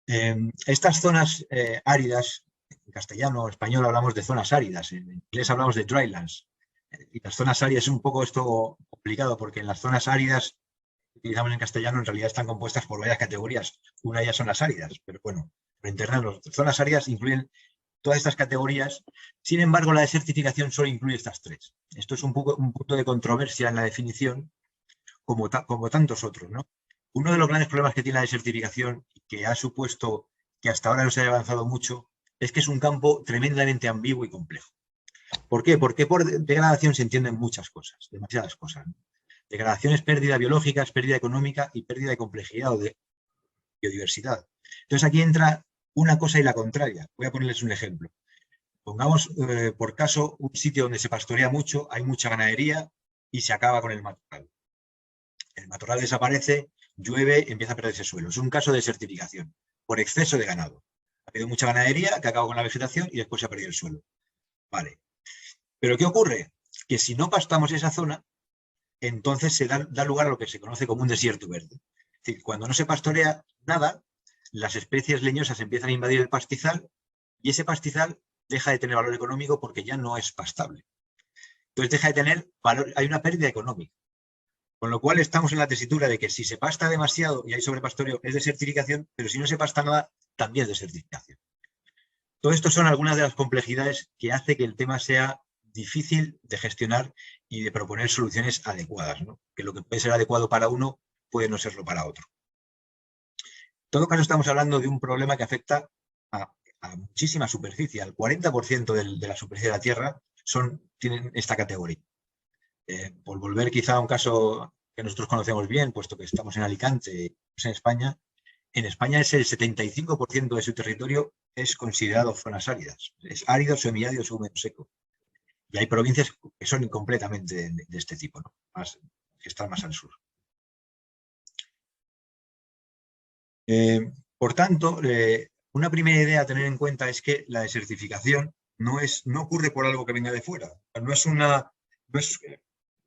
Estas zonas áridas, en castellano o español hablamos de zonas áridas, en inglés hablamos de drylands. Y las zonas áridas es un poco esto complicado, porque en las zonas áridas que utilizamos en castellano en realidad están compuestas por varias categorías. Una de ellas son las áridas, pero bueno, por internet, las zonas áridas incluyen todas estas categorías. Sin embargo, la desertificación solo incluye estas tres. Esto es un punto de controversia en la definición, como tantos otros, ¿no? Uno de los grandes problemas que tiene la desertificación, y que ha supuesto que hasta ahora no se haya avanzado mucho, es que es un campo tremendamente ambiguo y complejo. ¿Por qué? Porque por degradación se entienden muchas cosas, demasiadas cosas, ¿no? Degradación es pérdida biológica, es pérdida económica y pérdida de complejidad o de biodiversidad. Entonces aquí entra una cosa y la contraria. Voy a ponerles un ejemplo. Pongamos por caso un sitio donde se pastorea mucho, hay mucha ganadería y se acaba con el matorral. El matorral desaparece, llueve, empieza a perderse suelo. Es un caso de desertificación por exceso de ganado. Ha habido mucha ganadería que acaba con la vegetación y después se ha perdido el suelo. Vale. Pero ¿qué ocurre? Que si no pastamos esa zona, entonces se da lugar a lo que se conoce como un desierto verde. Es decir, cuando no se pastorea nada, las especies leñosas empiezan a invadir el pastizal y ese pastizal deja de tener valor económico porque ya no es pastable. Entonces deja de tener valor, hay una pérdida económica. Con lo cual estamos en la tesitura de que si se pasta demasiado y hay sobrepastoreo es desertificación, pero si no se pasta nada, también es desertificación. Todo esto son algunas de las complejidades que hace que el tema sea difícil de gestionar y de proponer soluciones adecuadas, ¿no? Que lo que puede ser adecuado para uno puede no serlo para otro. En todo caso, estamos hablando de un problema que afecta a muchísima superficie. Al 40% de la superficie de la Tierra tienen esta categoría. Por volver quizá a un caso que nosotros conocemos bien, puesto que estamos en Alicante, en España es el 75% de su territorio es considerado zonas áridas. Es árido, semiárido, húmedo, seco. Y hay provincias que son completamente de este tipo, ¿no? Que están más al sur. Por tanto, una primera idea a tener en cuenta es que la desertificación no ocurre por algo que venga de fuera.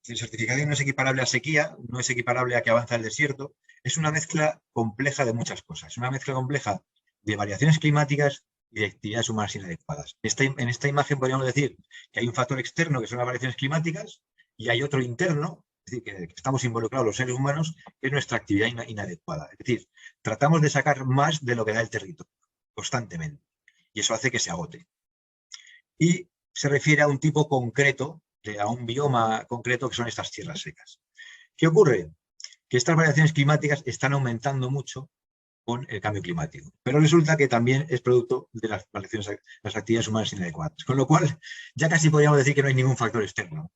Desertificación no es equiparable a sequía, no es equiparable a que avanza el desierto. Es una mezcla compleja de muchas cosas. Una mezcla compleja de variaciones climáticas y de actividades humanas inadecuadas. En esta imagen podríamos decir que hay un factor externo que son las variaciones climáticas y hay otro interno, es decir, que estamos involucrados los seres humanos, que es nuestra actividad inadecuada. Es decir, tratamos de sacar más de lo que da el territorio constantemente y eso hace que se agote. Y se refiere a un tipo concreto, a un bioma concreto que son estas tierras secas. ¿Qué ocurre? Que estas variaciones climáticas están aumentando mucho con el cambio climático, pero resulta que también es producto de las actividades humanas inadecuadas, con lo cual ya casi podríamos decir que no hay ningún factor externo.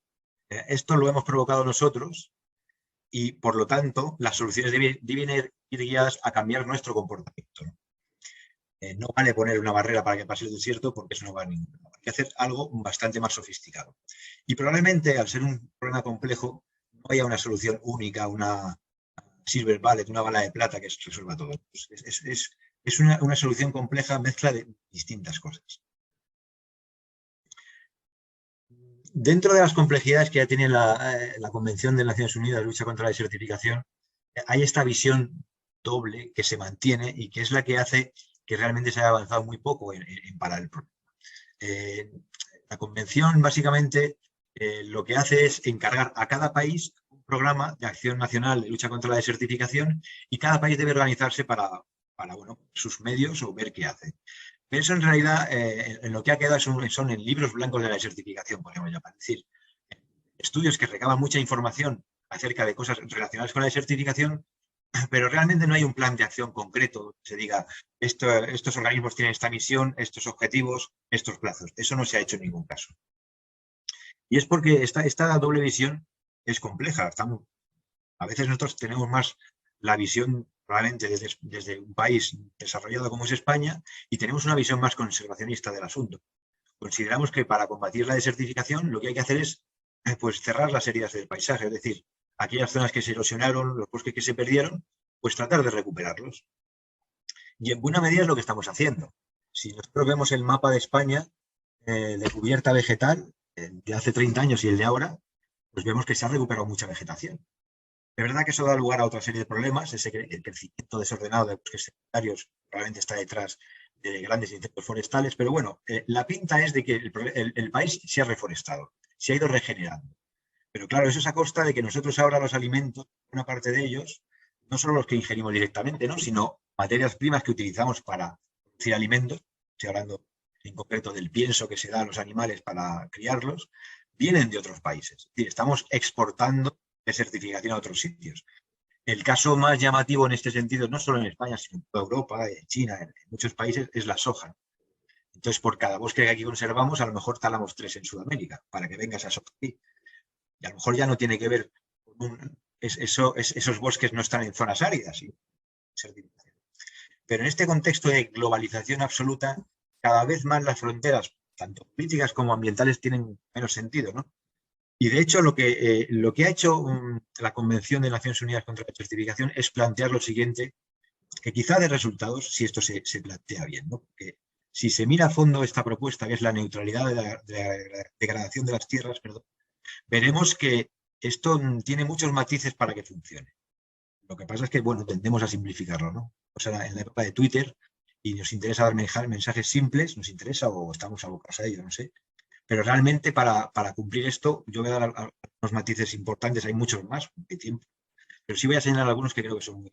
Esto lo hemos provocado nosotros y por lo tanto las soluciones deben ir guiadas a cambiar nuestro comportamiento. No vale poner una barrera para que pase el desierto porque eso no va a ningún lado. Hay que hacer algo bastante más sofisticado. Y probablemente, al ser un problema complejo, no haya una solución única, una silver bullet, una bala de plata que resuelva todo. Es una solución compleja, mezcla de distintas cosas. Dentro de las complejidades que ya tiene la Convención de Naciones Unidas de lucha contra la desertificación, hay esta visión doble que se mantiene y que es la que hace que realmente se haya avanzado muy poco en parar el problema. La Convención básicamente lo que hace es encargar a cada país un programa de acción nacional de lucha contra la desertificación y cada país debe organizarse para sus medios o ver qué hace. Pero eso en realidad en lo que ha quedado son en libros blancos de la desertificación, podríamos llamar. Es decir, estudios que recaban mucha información acerca de cosas relacionadas con la desertificación, pero realmente no hay un plan de acción concreto donde se diga estos organismos tienen esta misión, estos objetivos, estos plazos. Eso no se ha hecho en ningún caso. Y es porque esta doble visión es compleja. A veces nosotros tenemos más la visión probablemente desde un país desarrollado como es España y tenemos una visión más conservacionista del asunto. Consideramos que para combatir la desertificación lo que hay que hacer es pues, cerrar las heridas del paisaje, es decir, aquellas zonas que se erosionaron, los bosques que se perdieron, pues tratar de recuperarlos. Y en buena medida es lo que estamos haciendo. Si nosotros vemos el mapa de España de cubierta vegetal de hace 30 años y el de ahora, pues vemos que se ha recuperado mucha vegetación. Es verdad que eso da lugar a otra serie de problemas, el crecimiento desordenado de bosques secundarios probablemente está detrás de grandes incendios forestales, pero bueno, la pinta es de que el país se ha reforestado, se ha ido regenerando. Pero claro, eso es a costa de que nosotros ahora los alimentos, una parte de ellos, no solo los que ingerimos directamente, ¿no? Sino materias primas que utilizamos para producir alimentos, estoy hablando en concreto del pienso que se da a los animales para criarlos, vienen de otros países. Es decir, estamos exportando desertificación a otros sitios. El caso más llamativo en este sentido, no solo en España, sino en toda Europa, en China, en muchos países, es la soja. Entonces, por cada bosque que aquí conservamos, a lo mejor talamos 3 en Sudamérica, para que venga esa soja aquí. Y a lo mejor ya no tiene que ver con esos bosques no están en zonas áridas. ¿Sí? Pero en este contexto de globalización absoluta, cada vez más las fronteras, tanto políticas como ambientales, tienen menos sentido, ¿no? Y de hecho lo que ha hecho la Convención de Naciones Unidas contra la Desertificación es plantear lo siguiente, que quizá de resultados, si esto se plantea bien, ¿no? Porque si se mira a fondo esta propuesta, que es la neutralidad de la degradación de las tierras, perdón, veremos que esto tiene muchos matices para que funcione. Lo que pasa es que, bueno, tendemos a simplificarlo, ¿no? O sea, en la época de Twitter, y nos interesa dar mensajes simples, nos interesa o estamos abocados a ello, no sé. Pero realmente para cumplir esto, yo voy a dar algunos matices importantes, hay muchos más, hay tiempo, pero sí voy a señalar algunos que creo que son muy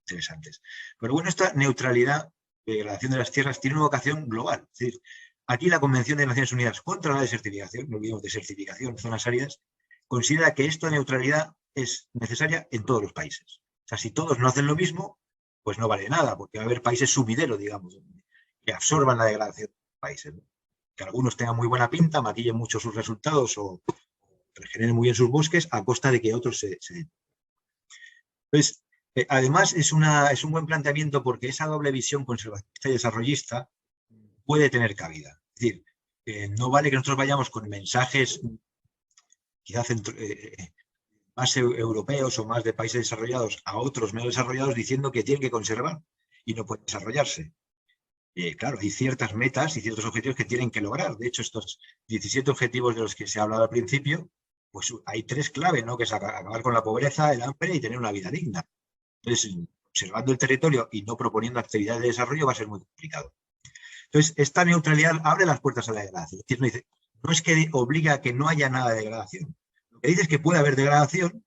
interesantes. Pero bueno, esta neutralidad de degradación de las tierras tiene una vocación global. Es decir, aquí la Convención de Naciones Unidas contra la desertificación, no olvidemos desertificación, zonas áridas, considera que esta neutralidad es necesaria en todos los países. O sea, si todos no hacen lo mismo, pues no vale nada, porque va a haber países sumideros, digamos, que absorban la degradación de los países, ¿no? Que algunos tengan muy buena pinta, maquillen mucho sus resultados o regeneren muy bien sus bosques a costa de que otros se... Entonces, además es un buen planteamiento porque esa doble visión conservacionista y desarrollista puede tener cabida. Es decir, no vale que nosotros vayamos con mensajes quizás más europeos o más de países desarrollados a otros menos desarrollados diciendo que tienen que conservar y no pueden desarrollarse. Claro, hay ciertas metas y ciertos objetivos que tienen que lograr. De hecho, estos 17 objetivos de los que se ha hablado al principio, pues hay 3 claves, ¿no? Que es acabar con la pobreza, el hambre y tener una vida digna. Entonces, observando el territorio y no proponiendo actividades de desarrollo va a ser muy complicado. Entonces, esta neutralidad abre las puertas a la degradación. Es decir, no es que obliga a que no haya nada de degradación. Lo que dice es que puede haber degradación,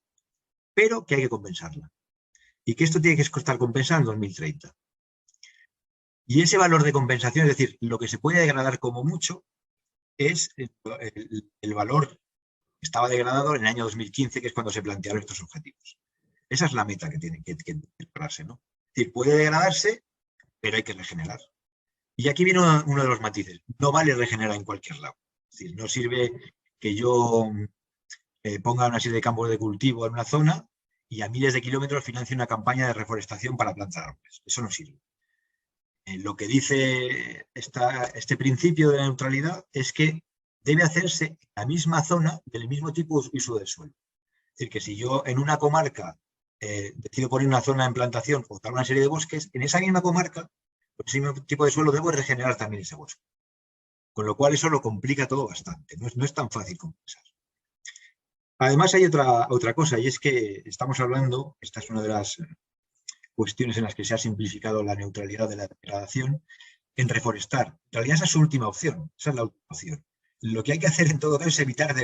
pero que hay que compensarla. Y que esto tiene que estar compensado en 2030. Y ese valor de compensación, es decir, lo que se puede degradar como mucho, es el valor que estaba degradado en el año 2015, que es cuando se plantearon estos objetivos. Esa es la meta que tiene que lograrse, ¿no? Es decir, puede degradarse, pero hay que regenerar. Y aquí viene uno de los matices. No vale regenerar en cualquier lado. Es decir, no sirve que yo ponga una serie de campos de cultivo en una zona y a miles de kilómetros financie una campaña de reforestación para plantar árboles. Eso no sirve. Lo que dice este principio de la neutralidad es que debe hacerse en la misma zona del mismo tipo de uso del suelo. Es decir, que si yo en una comarca decido poner una zona en plantación o dar una serie de bosques, en esa misma comarca, con ese mismo tipo de suelo, debo regenerar también ese bosque. Con lo cual eso lo complica todo bastante. No es tan fácil compensar. Además hay otra cosa, y es que estamos hablando, esta es una de las cuestiones en las que se ha simplificado la neutralidad de la degradación, en reforestar. En realidad esa es su última opción, esa es la última opción. Lo que hay que hacer en todo caso es evitar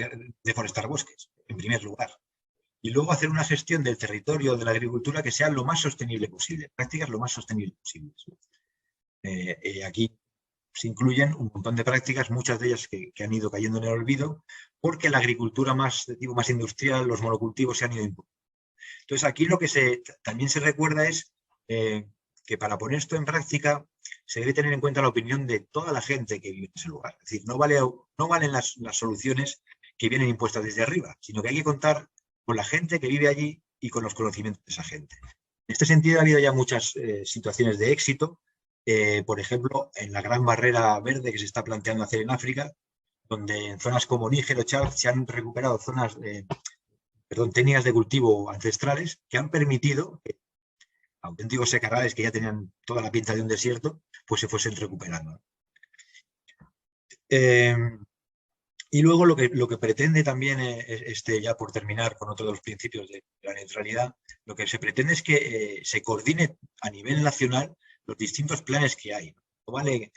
deforestar bosques, en primer lugar. Y luego hacer una gestión del territorio de la agricultura que sea lo más sostenible posible, prácticas lo más sostenible posible. Aquí se incluyen un montón de prácticas, muchas de ellas que han ido cayendo en el olvido, porque la agricultura de tipo más industrial, los monocultivos se han ido imponiendo. Entonces aquí lo que también se recuerda es que para poner esto en práctica se debe tener en cuenta la opinión de toda la gente que vive en ese lugar. Es decir, no valen las soluciones que vienen impuestas desde arriba, sino que hay que contar con la gente que vive allí y con los conocimientos de esa gente. En este sentido ha habido ya muchas situaciones de éxito, por ejemplo, en la Gran Barrera Verde que se está planteando hacer en África, donde en zonas como Níger o Chad se han recuperado técnicas de cultivo ancestrales que han permitido que auténticos secarrales que ya tenían toda la pinta de un desierto, pues se fuesen recuperando. Y luego lo que pretende también, ya por terminar con otro de los principios de la neutralidad, lo que se pretende es que se coordine a nivel nacional los distintos planes que hay. No vale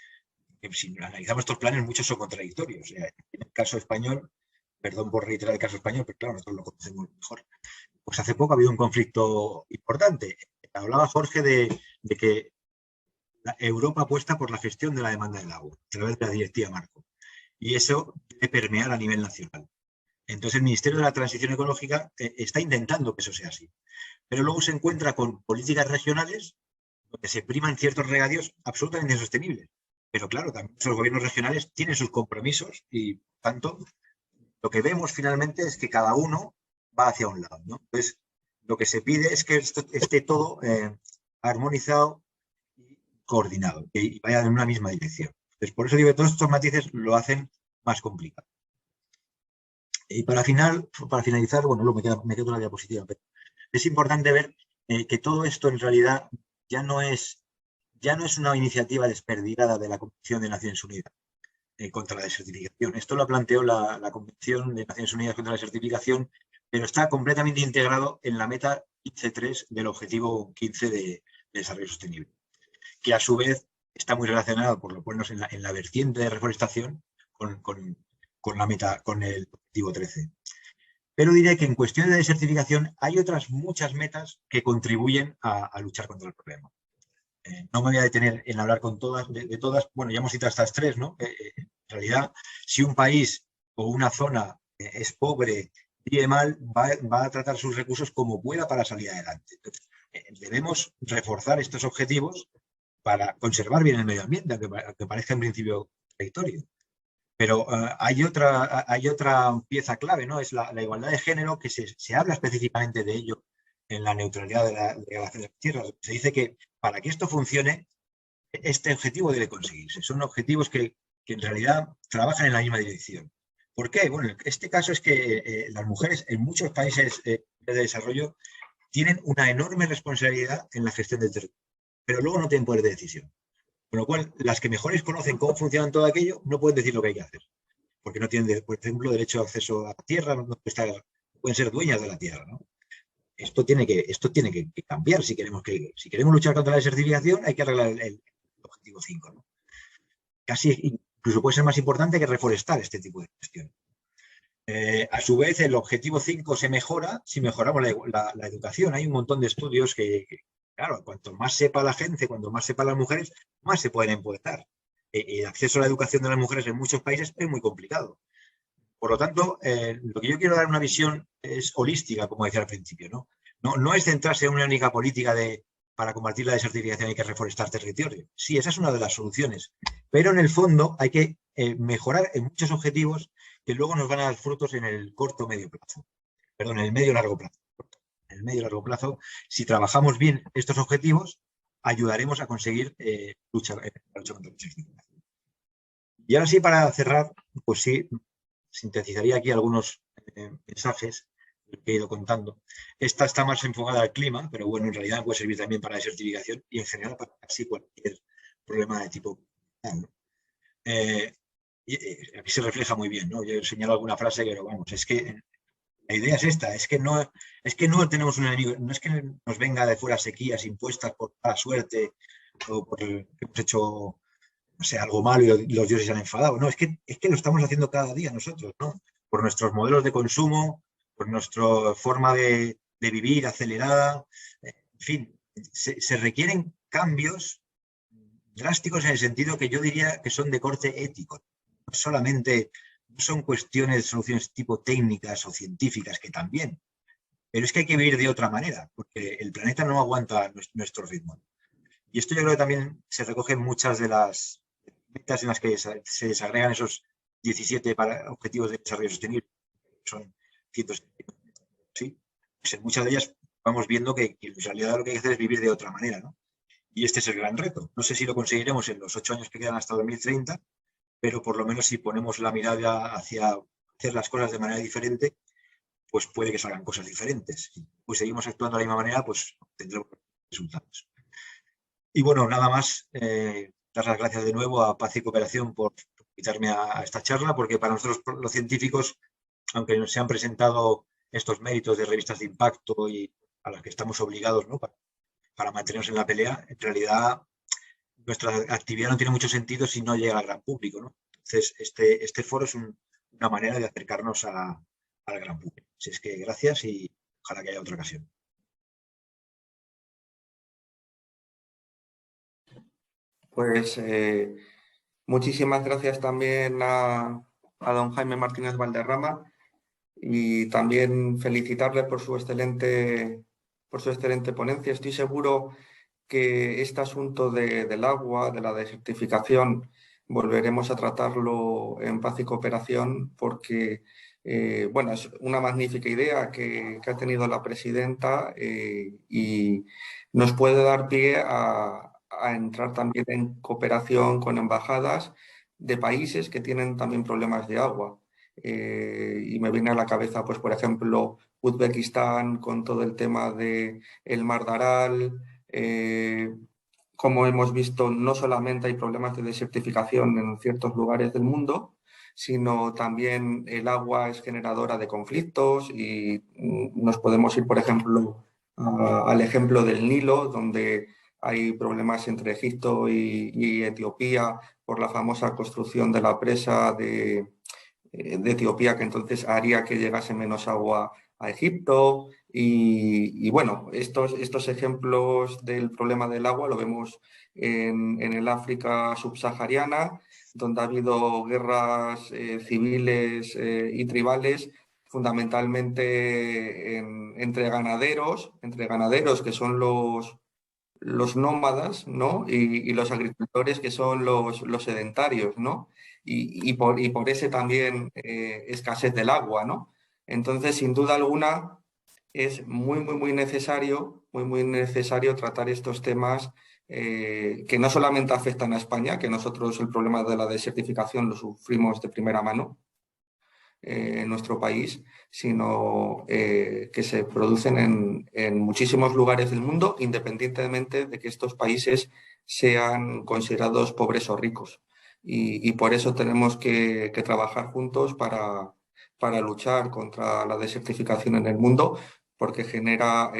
que si analizamos estos planes, muchos son contradictorios. En el caso español, perdón por reiterar el caso español, pero claro, nosotros lo conocemos mejor. Pues hace poco ha habido un conflicto importante. Hablaba Jorge de que Europa apuesta por la gestión de la demanda del agua a través de la directiva marco. Y eso debe permear a nivel nacional. Entonces el Ministerio de la Transición Ecológica está intentando que eso sea así. Pero luego se encuentra con políticas regionales donde se priman ciertos regadíos absolutamente insostenibles. Pero claro, también los gobiernos regionales tienen sus compromisos y, por tanto, lo que vemos finalmente es que cada uno va hacia un lado, ¿no? Entonces, lo que se pide es que esto esté todo armonizado y coordinado y vaya en una misma dirección. Entonces, por eso digo que todos estos matices lo hacen más complicado. Y para finalizar, bueno, luego me quedo con la diapositiva, pero es importante ver que todo esto en realidad ya no es una iniciativa desperdigada de la Convención de Naciones Unidas contra la desertificación. Esto lo planteó la Convención de Naciones Unidas contra la desertificación, pero está completamente integrado en la meta 15.3 del Objetivo 15 de Desarrollo Sostenible, que a su vez está muy relacionado, por lo menos en la vertiente de reforestación, con el Objetivo 13. Pero diré que en cuestión de desertificación hay otras muchas metas que contribuyen a luchar contra el problema. No me voy a detener en hablar con de todas. Bueno, ya hemos citado estas tres, ¿no? En realidad, si un país o una zona es pobre, vive mal, va a tratar sus recursos como pueda para salir adelante. Entonces, debemos reforzar estos objetivos para conservar bien el medio ambiente, aunque parezca en principio contradictorio. Pero hay otra pieza clave, ¿no? Es la igualdad de género, que se habla específicamente de ello en la neutralidad de la degradación de las tierras. Se dice que para que esto funcione, este objetivo debe conseguirse. Son objetivos que en realidad trabajan en la misma dirección. ¿Por qué? Bueno, este caso es que las mujeres en muchos países de desarrollo tienen una enorme responsabilidad en la gestión del territorio, pero luego no tienen poder de decisión. Con lo cual, las que mejores conocen cómo funciona todo aquello no pueden decir lo que hay que hacer, porque no tienen, por ejemplo, derecho de acceso a la tierra, no pueden ser dueñas de la tierra, ¿no? Esto tiene que cambiar si queremos luchar contra la desertificación. Hay que arreglar el objetivo 5, ¿no? Casi incluso puede ser más importante que reforestar este tipo de cuestiones. A su vez, el objetivo 5 se mejora si mejoramos la educación. Hay un montón de estudios que, claro, cuanto más sepa la gente, cuanto más sepan las mujeres, más se pueden empoderar. El acceso a la educación de las mujeres en muchos países es muy complicado. Por lo tanto, lo que yo quiero dar una visión es holística, como decía al principio, ¿no? No es centrarse en una única política para combatir la desertificación hay que reforestar territorio. Sí, esa es una de las soluciones. Pero en el fondo hay que mejorar en muchos objetivos que luego nos van a dar frutos en el medio y largo plazo. En el medio y largo plazo, si trabajamos bien estos objetivos, ayudaremos a conseguir luchar contra la desertificación. Y ahora sí, para cerrar, pues sí, sintetizaría aquí algunos mensajes que he ido contando. Esta está más enfocada al clima, pero bueno, en realidad puede servir también para la desertificación y en general para casi cualquier problema de tipo. Aquí se refleja muy bien, ¿no? Yo he señalado alguna frase, pero vamos, es que la idea es esta, es que no tenemos un enemigo, no es que nos venga de fuera sequías impuestas por la suerte o por que hemos hecho, no sé, algo malo y los dioses se han enfadado. No, es que lo estamos haciendo cada día nosotros, ¿no? Por nuestros modelos de consumo, por nuestra forma de vivir acelerada, en fin, se requieren cambios drásticos en el sentido que yo diría que son de corte ético. No solamente son cuestiones de soluciones tipo técnicas o científicas, que también, pero es que hay que vivir de otra manera, porque el planeta no aguanta nuestro ritmo. Y esto yo creo que también se recoge en muchas de las metas en las que se desagregan esos 17 objetivos de desarrollo sostenible. Son 170, ¿sí? Pues en muchas de ellas vamos viendo que en realidad lo que hay que hacer es vivir de otra manera, ¿no? Y este es el gran reto. No sé si lo conseguiremos en los 8 años que quedan hasta 2030, pero por lo menos si ponemos la mirada hacia hacer las cosas de manera diferente, pues puede que salgan cosas diferentes. Si pues seguimos actuando de la misma manera, pues tendremos resultados. Y bueno, nada más, dar las gracias de nuevo a Paz y Cooperación por invitarme a esta charla, porque para nosotros los científicos, aunque nos se han presentado estos méritos de revistas de impacto y a las que estamos obligados, ¿no?, para mantenernos en la pelea, en realidad nuestra actividad no tiene mucho sentido si no llega al gran público, ¿no? Entonces, este foro es una manera de acercarnos al gran público. Así es que gracias y ojalá que haya otra ocasión. Pues muchísimas gracias también a don Jaime Martínez Valderrama y también felicitarle por su excelente ponencia. Estoy seguro que este asunto del agua, de la desertificación, volveremos a tratarlo en Paz y Cooperación porque, bueno, es una magnífica idea que ha tenido la presidenta y nos puede dar pie a a entrar también en cooperación con embajadas de países que tienen también problemas de agua. Y me viene a la cabeza, pues, por ejemplo, Uzbekistán con todo el tema del Mar de Aral. Como hemos visto, no solamente hay problemas de desertificación en ciertos lugares del mundo, sino también el agua es generadora de conflictos y nos podemos ir, por ejemplo, al ejemplo del Nilo, donde hay problemas entre Egipto y Etiopía por la famosa construcción de la presa de Etiopía, que entonces haría que llegase menos agua a Egipto. Y bueno, estos ejemplos del problema del agua lo vemos en el África subsahariana, donde ha habido guerras civiles y tribales, fundamentalmente entre ganaderos que son los nómadas, ¿no? Y los agricultores que son los sedentarios, ¿no? Y por ese también escasez del agua, ¿no? Entonces, sin duda alguna, es muy necesario tratar estos temas que no solamente afectan a España, que nosotros el problema de la desertificación lo sufrimos de primera mano en nuestro país, sino que se producen en muchísimos lugares del mundo, independientemente de que estos países sean considerados pobres o ricos. Y por eso tenemos que trabajar juntos para luchar contra la desertificación en el mundo, porque genera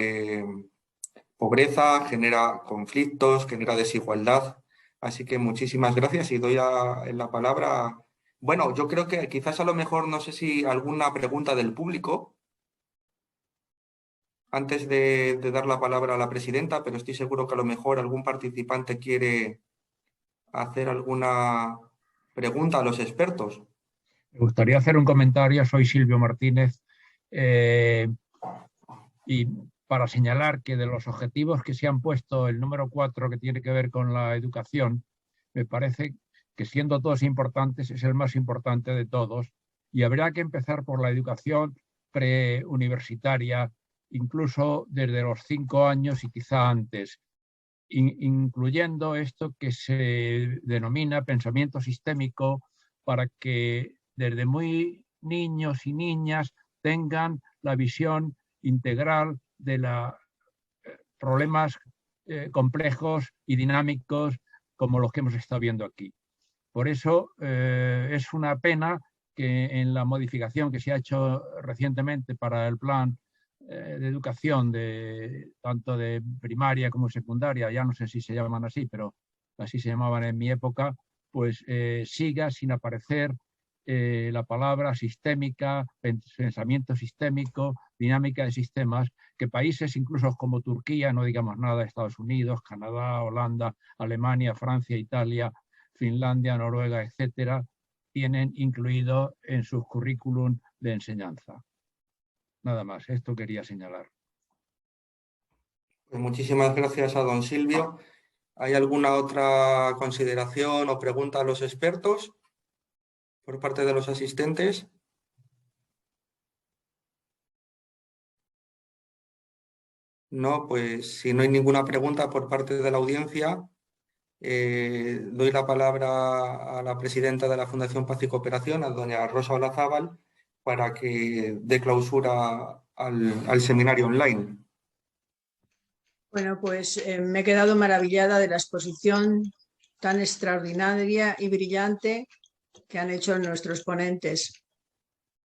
pobreza, genera conflictos, genera desigualdad. Así que muchísimas gracias y doy la palabra. Bueno, yo creo que quizás a lo mejor, no sé si alguna pregunta del público antes de dar la palabra a la presidenta, pero estoy seguro que a lo mejor algún participante quiere hacer alguna pregunta a los expertos. Me gustaría hacer un comentario. Soy Silvio Martínez y para señalar que de los objetivos que se han puesto, el número 4, que tiene que ver con la educación, me parece que, siendo todos importantes, es el más importante de todos, y habrá que empezar por la educación preuniversitaria, incluso desde los 5 años y quizá antes, incluyendo esto que se denomina pensamiento sistémico, para que desde muy niños y niñas tengan la visión integral de los problemas complejos y dinámicos como los que hemos estado viendo aquí. Por eso es una pena que en la modificación que se ha hecho recientemente para el plan de educación, tanto de primaria como secundaria, ya no sé si se llaman así, pero así se llamaban en mi época, pues siga sin aparecer la palabra sistémica, pensamiento sistémico, dinámica de sistemas, que países incluso como Turquía, no digamos nada, Estados Unidos, Canadá, Holanda, Alemania, Francia, Italia, Finlandia, Noruega, etcétera, tienen incluido en sus currículum de enseñanza. Nada más, esto quería señalar. Pues muchísimas gracias a don Silvio. ¿Hay alguna otra consideración o pregunta a los expertos por parte de los asistentes? No, pues si no hay ninguna pregunta por parte de la audiencia, doy la palabra a la presidenta de la Fundación Paz y Cooperación, a doña Rosa Olazábal, para que dé clausura al seminario online. Bueno, pues me he quedado maravillada de la exposición tan extraordinaria y brillante que han hecho nuestros ponentes.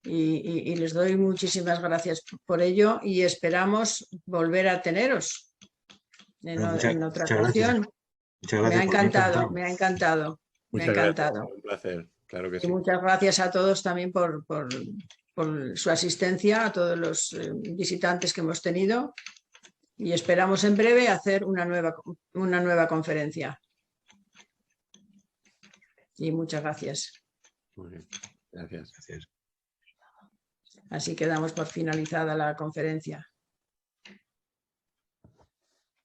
Y les doy muchísimas gracias por ello y esperamos volver a teneros en otra ocasión. Me ha encantado, me ha encantado. Me ha encantado. Gracias, un placer, claro que sí. Y muchas gracias a todos también por su asistencia, a todos los visitantes que hemos tenido, y esperamos en breve hacer una nueva conferencia. Y muchas gracias. Muy bien, gracias. Así quedamos por finalizada la conferencia.